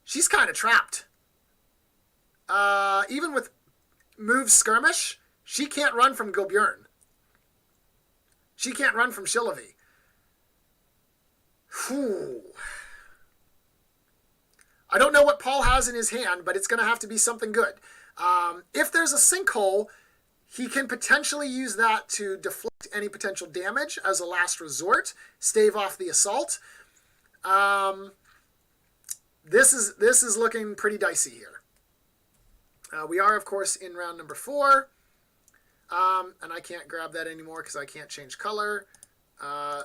she's kind of trapped. Even with move Skirmish, she can't run from Gulbjorn. She can't run from Shilovy. I don't know what Paul has in his hand, but it's going to have to be something good. If there's a sinkhole, he can potentially use that to deflect any potential damage as a last resort, stave off the assault. This is looking pretty dicey here. We are, of course, in round number 4. And I can't grab that anymore because I can't change color.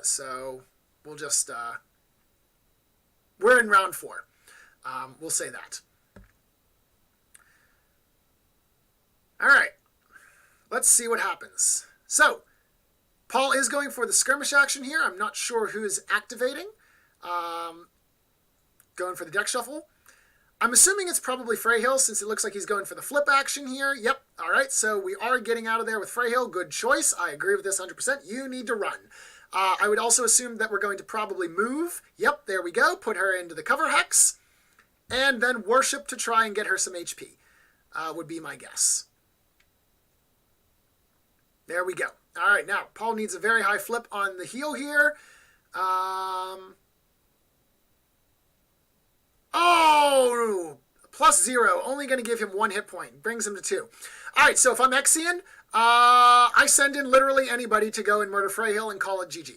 So we'll just... we're in round 4. We'll say that. All right. Let's see what happens. So, Paul is going for the skirmish action here. I'm not sure who is activating. Going for the deck shuffle. I'm assuming it's probably Freyhill, since it looks like he's going for the flip action here. Yep. All right, so we are getting out of there with Freyhill. Good choice. I agree with this 100%. You need to run. I would also assume that we're going to probably move. Yep, there we go. Put her into the cover hex. And then worship to try and get her some HP. Would be my guess. There we go. All right, now, Paul needs a very high flip on the heel here. +0. Only going to give him 1 hit point. Brings him to 2. All right, so if I'm Exian, I send in literally anybody to go and murder Freyhill and call it GG.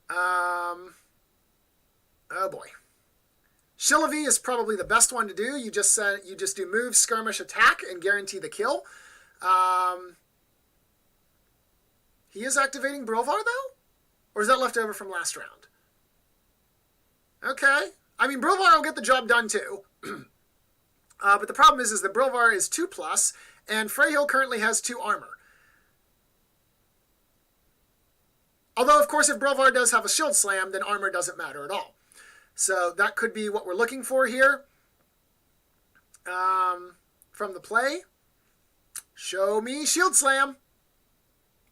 Oh, boy. Shilovy is probably the best one to do. You just do move, skirmish, attack, and guarantee the kill. He is activating Brilvar, though? Or is that left over from last round? Okay. I mean, Brilvar will get the job done, too. But the problem is that Brilvar is 2+, and Freyhill currently has 2 armor. Although, of course, if Brilvar does have a shield slam, then armor doesn't matter at all. So that could be what we're looking for here. From the play. Show me Shield Slam.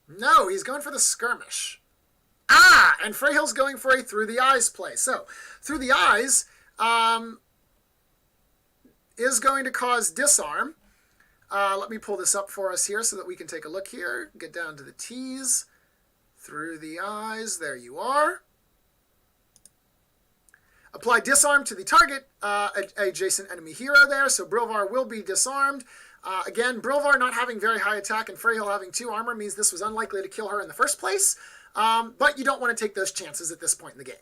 No, he's going for the Skirmish. Ah, and Freyhill's going for a Through the Eyes play. So, Through the Eyes is going to cause disarm. Let me pull this up for us here so that we can take a look here. Get down to the T's. Through the Eyes. There you are. Apply disarm to the target adjacent enemy hero there. So Brilvar will be disarmed. Again, Brilvar not having very high attack and Freyhill having 2 armor means this was unlikely to kill her in the first place. But you don't want to take those chances at this point in the game.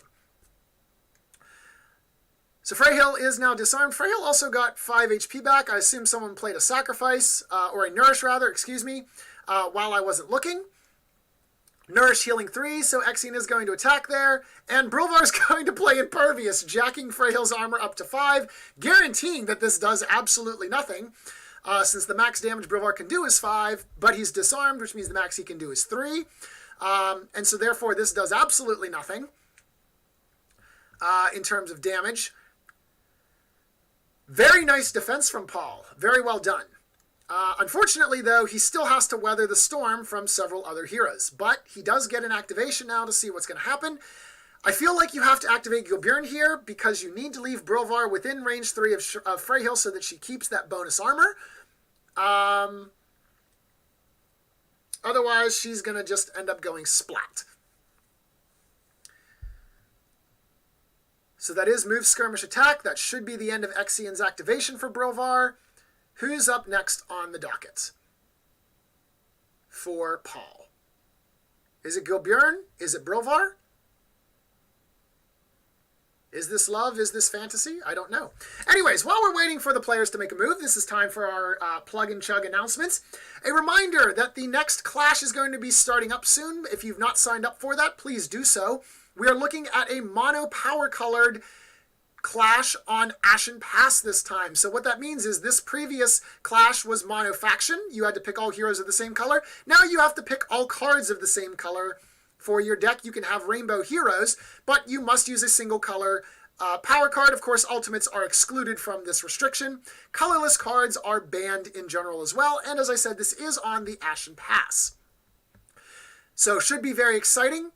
So Freyhill is now disarmed. Freyhill also got 5 HP back. I assume someone played a sacrifice, or a nourish rather, excuse me, while I wasn't looking. Nourish healing 3, so Exian is going to attack there. And Brilvar is going to play Impervious, jacking Freyhill's armor up to 5, guaranteeing that this does absolutely nothing. Since the max damage Brilvar can do is 5, but he's disarmed, which means the max he can do is 3. And so therefore this does absolutely nothing in terms of damage. Very nice defense from Paul. Very well done. Unfortunately, though, he still has to weather the storm from several other heroes. But he does get an activation now to see what's going to happen. I feel like you have to activate Gilbjorn here because you need to leave Brilvar within range 3 of Freyhill so that she keeps that bonus armor. Otherwise, she's going to just end up going splat. So that is move, skirmish, attack. That should be the end of Exian's activation for Brilvar. Who's up next on the docket for Paul? Is it Gilbjorn? Is it Brilvar? Is this love? Is this fantasy? I don't know. Anyways, while we're waiting for the players to make a move, this is time for our plug and chug announcements. A reminder that the next Clash is going to be starting up soon. If you've not signed up for that, please do so. We are looking at a mono power colored Clash on Ashen Pass this time. So what that means is this previous Clash was mono faction. You had to pick all heroes of the same color. Now you have to pick all cards of the same color. For your deck, you can have rainbow heroes, but you must use a single color power card. Of course, ultimates are excluded from this restriction. Colorless cards are banned in general as well. And as I said, this is on the Ashen Pass. So should be very exciting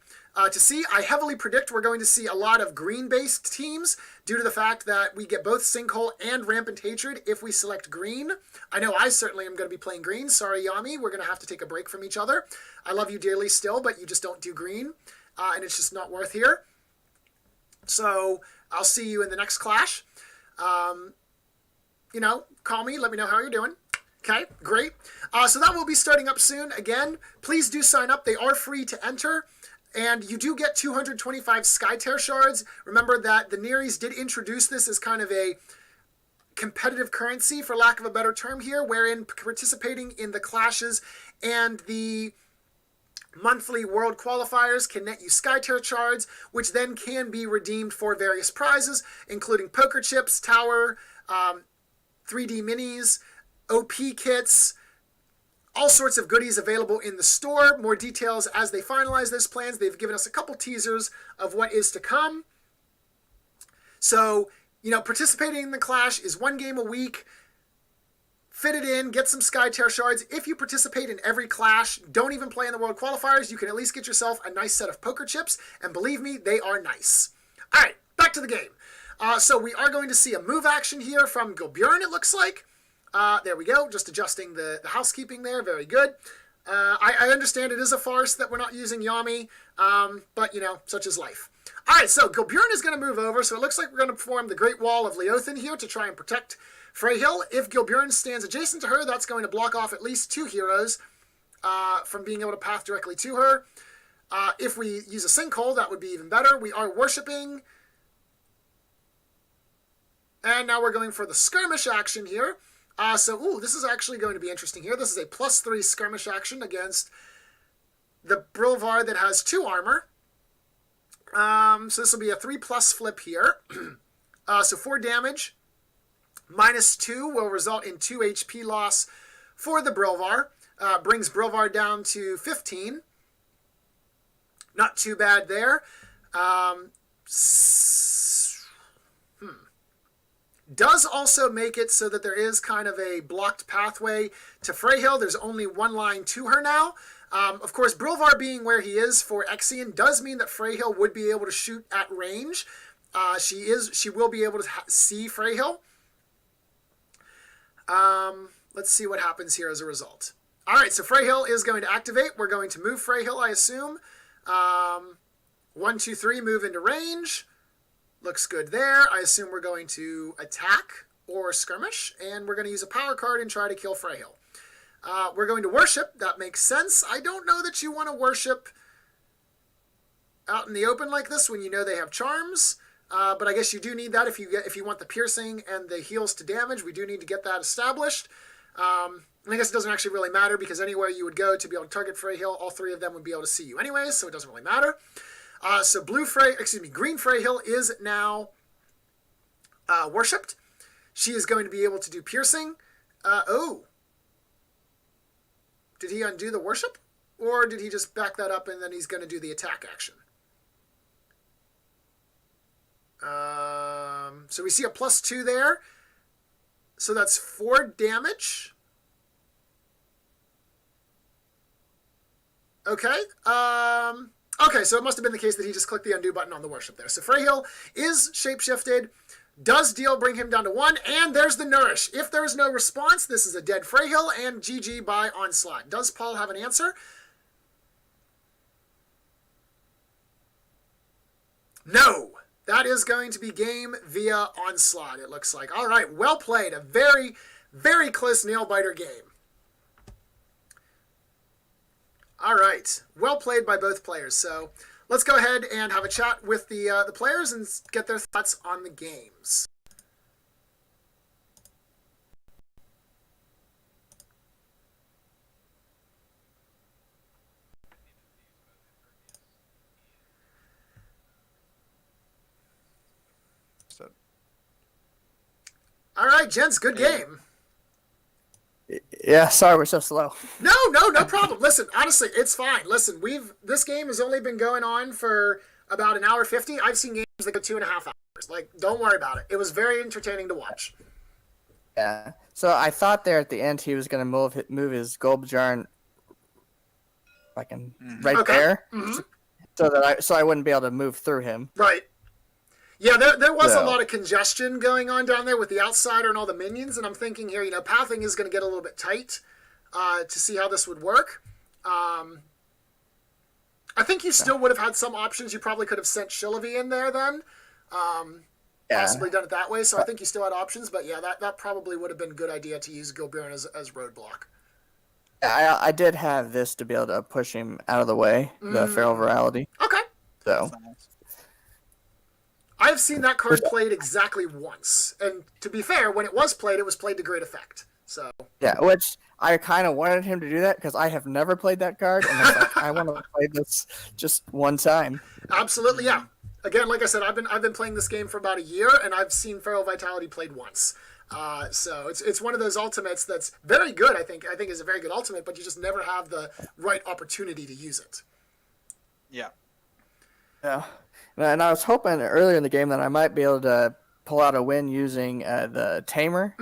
to see. I heavily predict we're going to see a lot of green-based teams due to the fact that we get both Sinkhole and Rampant Hatred if we select green. I know I certainly am going to be playing green. Sorry, Yami. We're going to have to take a break from each other. I love you dearly still, but you just don't do green, and it's just not worth here. So I'll see you in the next Clash. You know, call me. Let me know how you're doing. Okay, great. So that will be starting up soon. Again, please do sign up. They are free to enter. And you do get 225 Skytear shards. Remember that the Neries did introduce this as kind of a competitive currency, for lack of a better term here, wherein participating in the clashes and the monthly world qualifiers can net you Skytear shards, which then can be redeemed for various prizes, including poker chips, tower, 3D minis, OP kits, all sorts of goodies available in the store. More details as they finalize those plans. They've given us a couple teasers of what is to come. So, you know, participating in the Clash is 1 game a week. Fit it in, get some Skytear shards. If you participate in every Clash, don't even play in the World Qualifiers, you can at least get yourself a nice set of poker chips. And believe me, they are nice. All right, back to the game. So we are going to see a move action here from Gilbjorn, it looks like. There we go, just adjusting the housekeeping there. Very good. I understand it is a farce that we're not using Yami, but, you know, such is life. All right, so Gilbjorn is going to move over, so it looks like we're going to form the Great Wall of Leothin here to try and protect Freyhill. If Gilbjorn stands adjacent to her, that's going to block off at least 2 heroes from being able to path directly to her. If we use a Sinkhole, that would be even better. We are worshipping. And now we're going for the skirmish action here. This is actually going to be interesting here. This is a +3 skirmish action against the Brilvar that has 2 armor. So this will be a 3+ flip here. So 4 damage, -2 will result in 2 HP loss for the Brilvar. Brings Brilvar down to 15. Not too bad there. Does also make it so that there is kind of a blocked pathway to Freyhill. There's only one line to her now. Of course, Brilvar being where he is for Exian does mean that Freyhill would be able to shoot at range. She will be able to see Freyhill. Let's see what happens here as a result. All right, so Freyhill is going to activate. We're going to move Freyhill, I assume. 1, 2, 3, move into range. Looks good there. I assume we're going to attack or skirmish, and we're going to use a power card and try to kill Freyhill. We're going to worship. That makes sense. I don't know that you want to worship out in the open like this when you know they have charms, but I guess you do need that if you want the piercing and the heals to damage. We do need to get that established. And I guess it doesn't actually really matter because anywhere you would go to be able to target Freyhill, all three of them would be able to see you anyways, so it doesn't really matter. So Green Freyhill is now worshipped. She is going to be able to do piercing. Did he undo the worship? Or did he just back that up and then he's going to do the attack action? So we see a +2 there. So that's 4 damage. Okay. Okay, so it must have been the case that he just clicked the undo button on the worship there. So Freyhill is shapeshifted, does bring him down to 1, and there's the nourish. If there is no response, this is a dead Freyhill, and GG by Onslaught. Does Paul have an answer? No. That is going to be game via Onslaught, it looks like. All right, well played. A very, very close nail-biter game. All right, well played by both players. So let's go ahead and have a chat with the players and get their thoughts on the games. All right, gents, good game. Yeah, sorry we're so slow. No problem. Listen, honestly, it's fine. Listen, this game has only been going on for about an hour 50. I've seen games that go 2.5 hours. Like, don't worry about it. It was very entertaining to watch. Yeah. So I thought there at the end he was going to move his gold jar like right there, so I wouldn't be able to move through him. Right. Yeah, there was a lot of congestion going on down there with the outsider and all the minions, and I'm thinking here, pathing is going to get a little bit tight to see how this would work. I think you still would have had some options. You probably could have sent Shillavi in there then, possibly done it that way, so I think you still had options, but yeah, that probably would have been a good idea to use Gilbjorn as roadblock. I did have this to be able to push him out of the way, the Feral Virality. Okay. So... I've seen that card played exactly once, and to be fair, when it was played to great effect. So yeah, which I kind of wanted him to do that because I have never played that card, and I was like, I want to play this just one time. Absolutely, yeah. Again, like I said, I've been playing this game for about a year, and I've seen Feral Vitality played once. So it's one of those ultimates that's very good. I think is a very good ultimate, but you just never have the right opportunity to use it. Yeah. Yeah. And I was hoping earlier in the game that I might be able to pull out a win using the Tamer,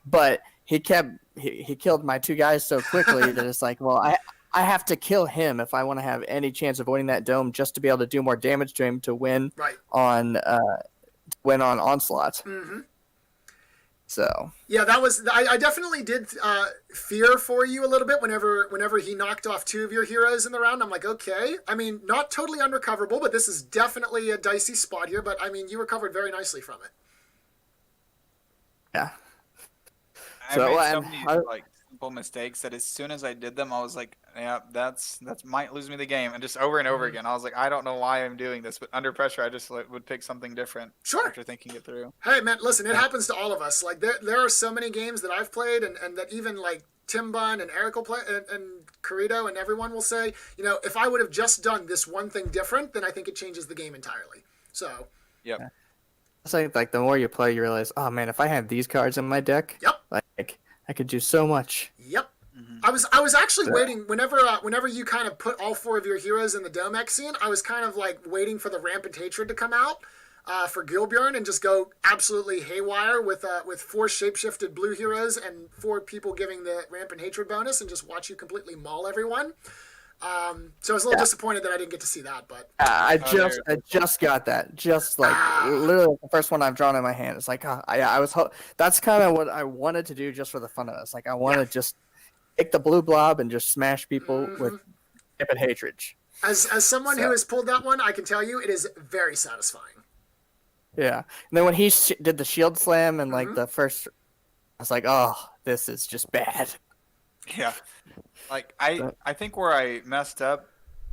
but he killed my 2 guys so quickly that it's like, well, I have to kill him if I want to have any chance of winning that dome just to be able to do more damage to him to win on Onslaught. Mm-hmm. So yeah, that was I definitely did fear for you a little bit whenever he knocked off 2 of your heroes in the round. I'm like, okay, I mean, not totally unrecoverable, but this is definitely a dicey spot here. But I mean, you recovered very nicely from it. Yeah. I made so many simple mistakes that as soon as I did them, I was like, yeah, that's might lose me the game, and just over and over again. I was like, I don't know why I'm doing this, but under pressure, I just would pick something different. Sure. After thinking it through. Hey man, listen, it happens to all of us. Like there are so many games that I've played, and that even like Tim Bunn and Eric will play, and Corrido and everyone will say, if I would have just done this one thing different, then I think it changes the game entirely. So. Yep. Yeah. It's like the more you play, you realize, oh man, if I had these cards in my deck, like I could do so much. Yep. I was actually waiting whenever you kind of put all 4 of your heroes in the Dome Exian, I was kind of like waiting for the Rampant Hatred to come out. for Gilbjorn and just go absolutely haywire with 4 shapeshifted blue heroes and 4 people giving the Rampant Hatred bonus and just watch you completely maul everyone. So I was a little disappointed that I didn't get to see that, but I just got that. Just like literally the first one I've drawn in my hand. It's like I was. That's kind of what I wanted to do just for the fun of it. It's like I want to just pick the blue blob and just smash people with Rampant Hatred. As someone who has pulled that one, I can tell you it is very satisfying. Yeah, and then when he did the shield slam and like the first, I was like, oh, this is just bad. Yeah, like I think where I messed up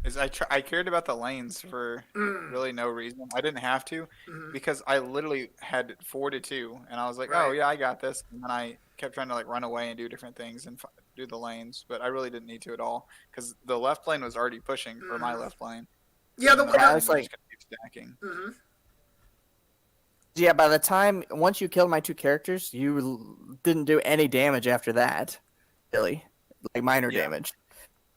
is I cared about the lanes for really no reason. I didn't have to because I literally had 4-2, and I was like, oh yeah, I got this, and then I kept trying to like run away and do different things and do the lanes, but I really didn't need to at all because the left lane was already pushing for my left lane. Yeah, I was like stacking. Yeah, by the time once you killed my 2 characters, you didn't do any damage after that, really, like minor damage.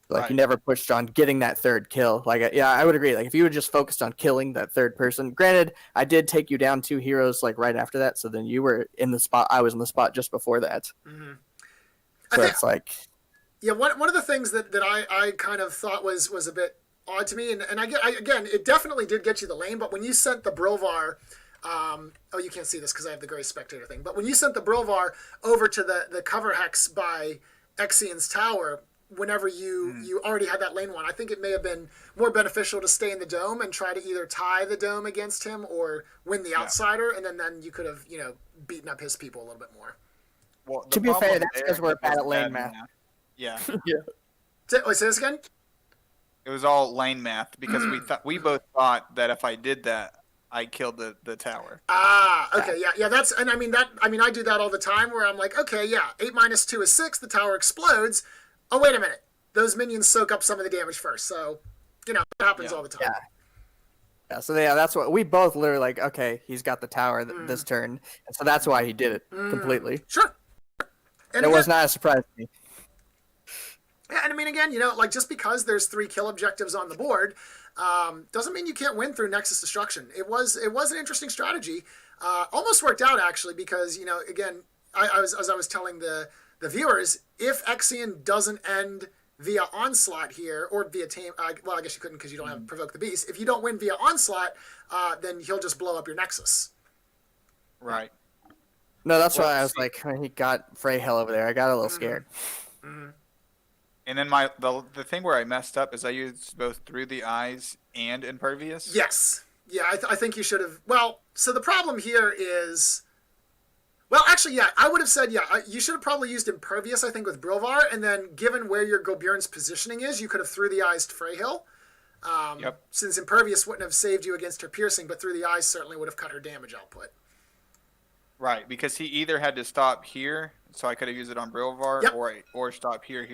Like you never pushed on getting that 3rd kill. Like yeah, I would agree. Like if you had just focused on killing that 3rd person. Granted, I did take you down 2 heroes like right after that, so then you were in the spot. I was in the spot just before that. So it's like one of the things that I kind of thought was a bit odd to me, and again, it definitely did get you the lane, but when you sent the Brilvar. You can't see this because I have the gray spectator thing. But when you sent the Brilvar over to the cover hex by Exion's tower, whenever you already had that lane one, I think it may have been more beneficial to stay in the dome and try to either tie the dome against him or win the outsider, and then you could have beaten up his people a little bit more. Well, to be fair, that's because we're bad at lane math. Yeah. Say this again. It was all lane math because we both thought that if I did that, I killed the tower. Okay, yeah. That's I do that all the time where I'm like, okay, yeah, 8 - 2 is 6. The tower explodes. Oh, wait a minute. Those minions soak up some of the damage first. So, it happens all the time. Yeah. So that's what we both literally like. Okay, he's got the tower this turn, and so that's why he did it completely. Sure. And it was not a surprise to me. Yeah, and again, like just because there's 3 kill objectives on the board, doesn't mean you can't win through Nexus Destruction. It was an interesting strategy. Almost worked out actually because again, I was telling the viewers, if Exian doesn't end via Onslaught here or via Tame, well I guess you couldn't because you don't have Provoke the Beast. If you don't win via Onslaught, then he'll just blow up your Nexus. Right. No, that's why I was like, when he got Freyhell over there, I got a little scared. And then the thing where I messed up is I used both Through the Eyes and Impervious. Yes. Yeah, I think you should have. Well, so the problem here is... Well, actually, yeah, I would have said, you should have probably used Impervious, I think, with Brilvar, and then given where your Gobjorn's positioning is, you could have Through the Eyes Freyhill. Since Impervious wouldn't have saved you against her piercing, but Through the Eyes certainly would have cut her damage output. Right, because he either had to stop here, so I could have used it on Brilvar, or stop here.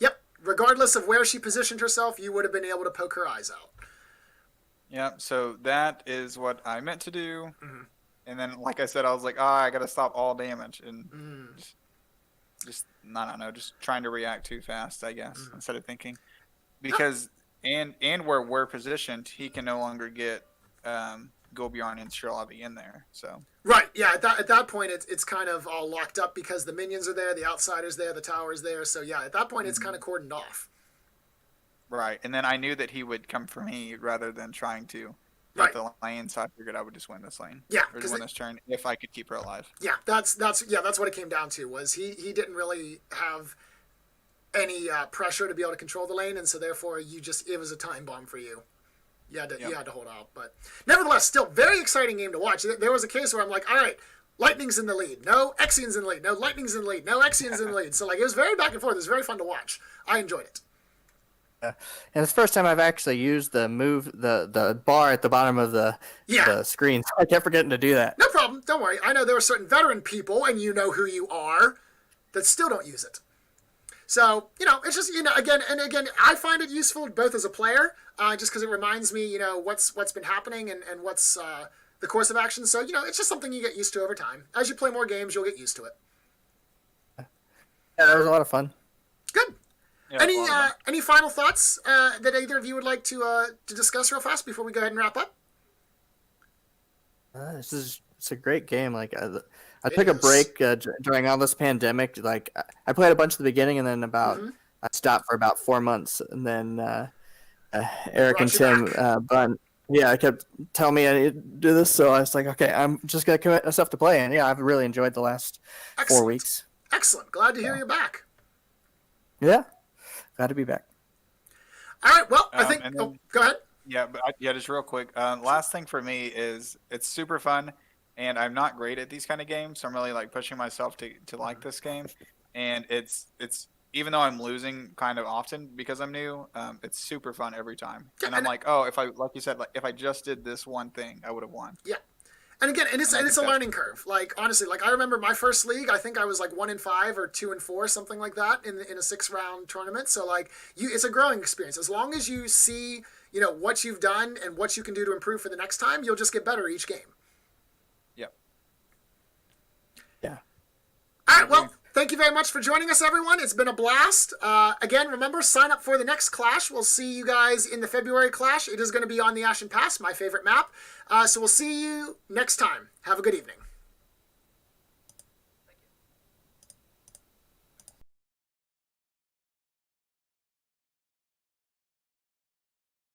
Yep. Regardless of where she positioned herself, you would have been able to poke her eyes out. Yep, so that is what I meant to do. And then, like I said, I was like, I got to stop all damage. And just I don't know, just trying to react too fast, I guess, instead of thinking. Because, and where we're positioned, he can no longer get Gobjorn and Shirlavi in there, so... Right, yeah, at that point, it's kind of all locked up because the minions are there, the outsider's there, the tower's there, so yeah, at that point, it's kind of cordoned off. Right, and then I knew that he would come for me rather than trying to get the lane, so I figured I would just win this lane. Yeah, or win this turn if I could keep her alive. Yeah, that's what it came down to, was he didn't really have any pressure to be able to control the lane, and so therefore it was a time bomb for you. You had to hold out, but nevertheless, still very exciting game to watch. There was a case where I'm like, all right, Lightning's in the lead. No, Exion's in the lead. No, Lightning's in the lead. No, Exion's in the lead. So like it was very back and forth. It was very fun to watch. I enjoyed it. And it's the first time I've actually used the bar at the bottom of the screen. So I kept forgetting to do that. No problem. Don't worry. I know there are certain veteran people, and you know who you are, that still don't use it. So, it's just, again, I find it useful both as a player, just because it reminds me, what's been happening and what's the course of action. So, it's just something you get used to over time. As you play more games, you'll get used to it. Yeah, that was a lot of fun. Good. Yeah, any final thoughts that either of you would like to discuss real fast before we go ahead and wrap up? It's a great game. Like I It took a is. break during all this pandemic. Like I played a bunch at the beginning, and then I stopped for about 4 months, and then Eric and Brought you Tim back. Bunn. Yeah, I kept telling me I need to do this, so I was like, okay, I'm just gonna commit myself to play. And yeah, I've really enjoyed the last 4 Excellent. weeks. Excellent. Glad to hear you're back. Yeah, glad to be back. All right. Well, I think. Go ahead. Yeah, but just real quick. Last thing for me is it's super fun, and I'm not great at these kind of games, so I'm really like pushing myself to like this game. And it's even though I'm losing kind of often because I'm new, it's super fun every time. Yeah, And I'm like, oh, if I like you said, like if I just did this one thing, I would have won. Yeah. And again, and it's a learning curve. Like honestly, like I remember my first league. I think I was like 1-5 or 2-4, something like that, in a 6-round tournament. So like it's a growing experience. As long as you see, what you've done and what you can do to improve for the next time, you'll just get better each game. Yep. Yeah. All right. Well, thank you very much for joining us, everyone. It's been a blast. Again, remember, sign up for the next Clash. We'll see you guys in the February Clash. It is going to be on the Ashen Pass, my favorite map. So we'll see you next time. Have a good evening.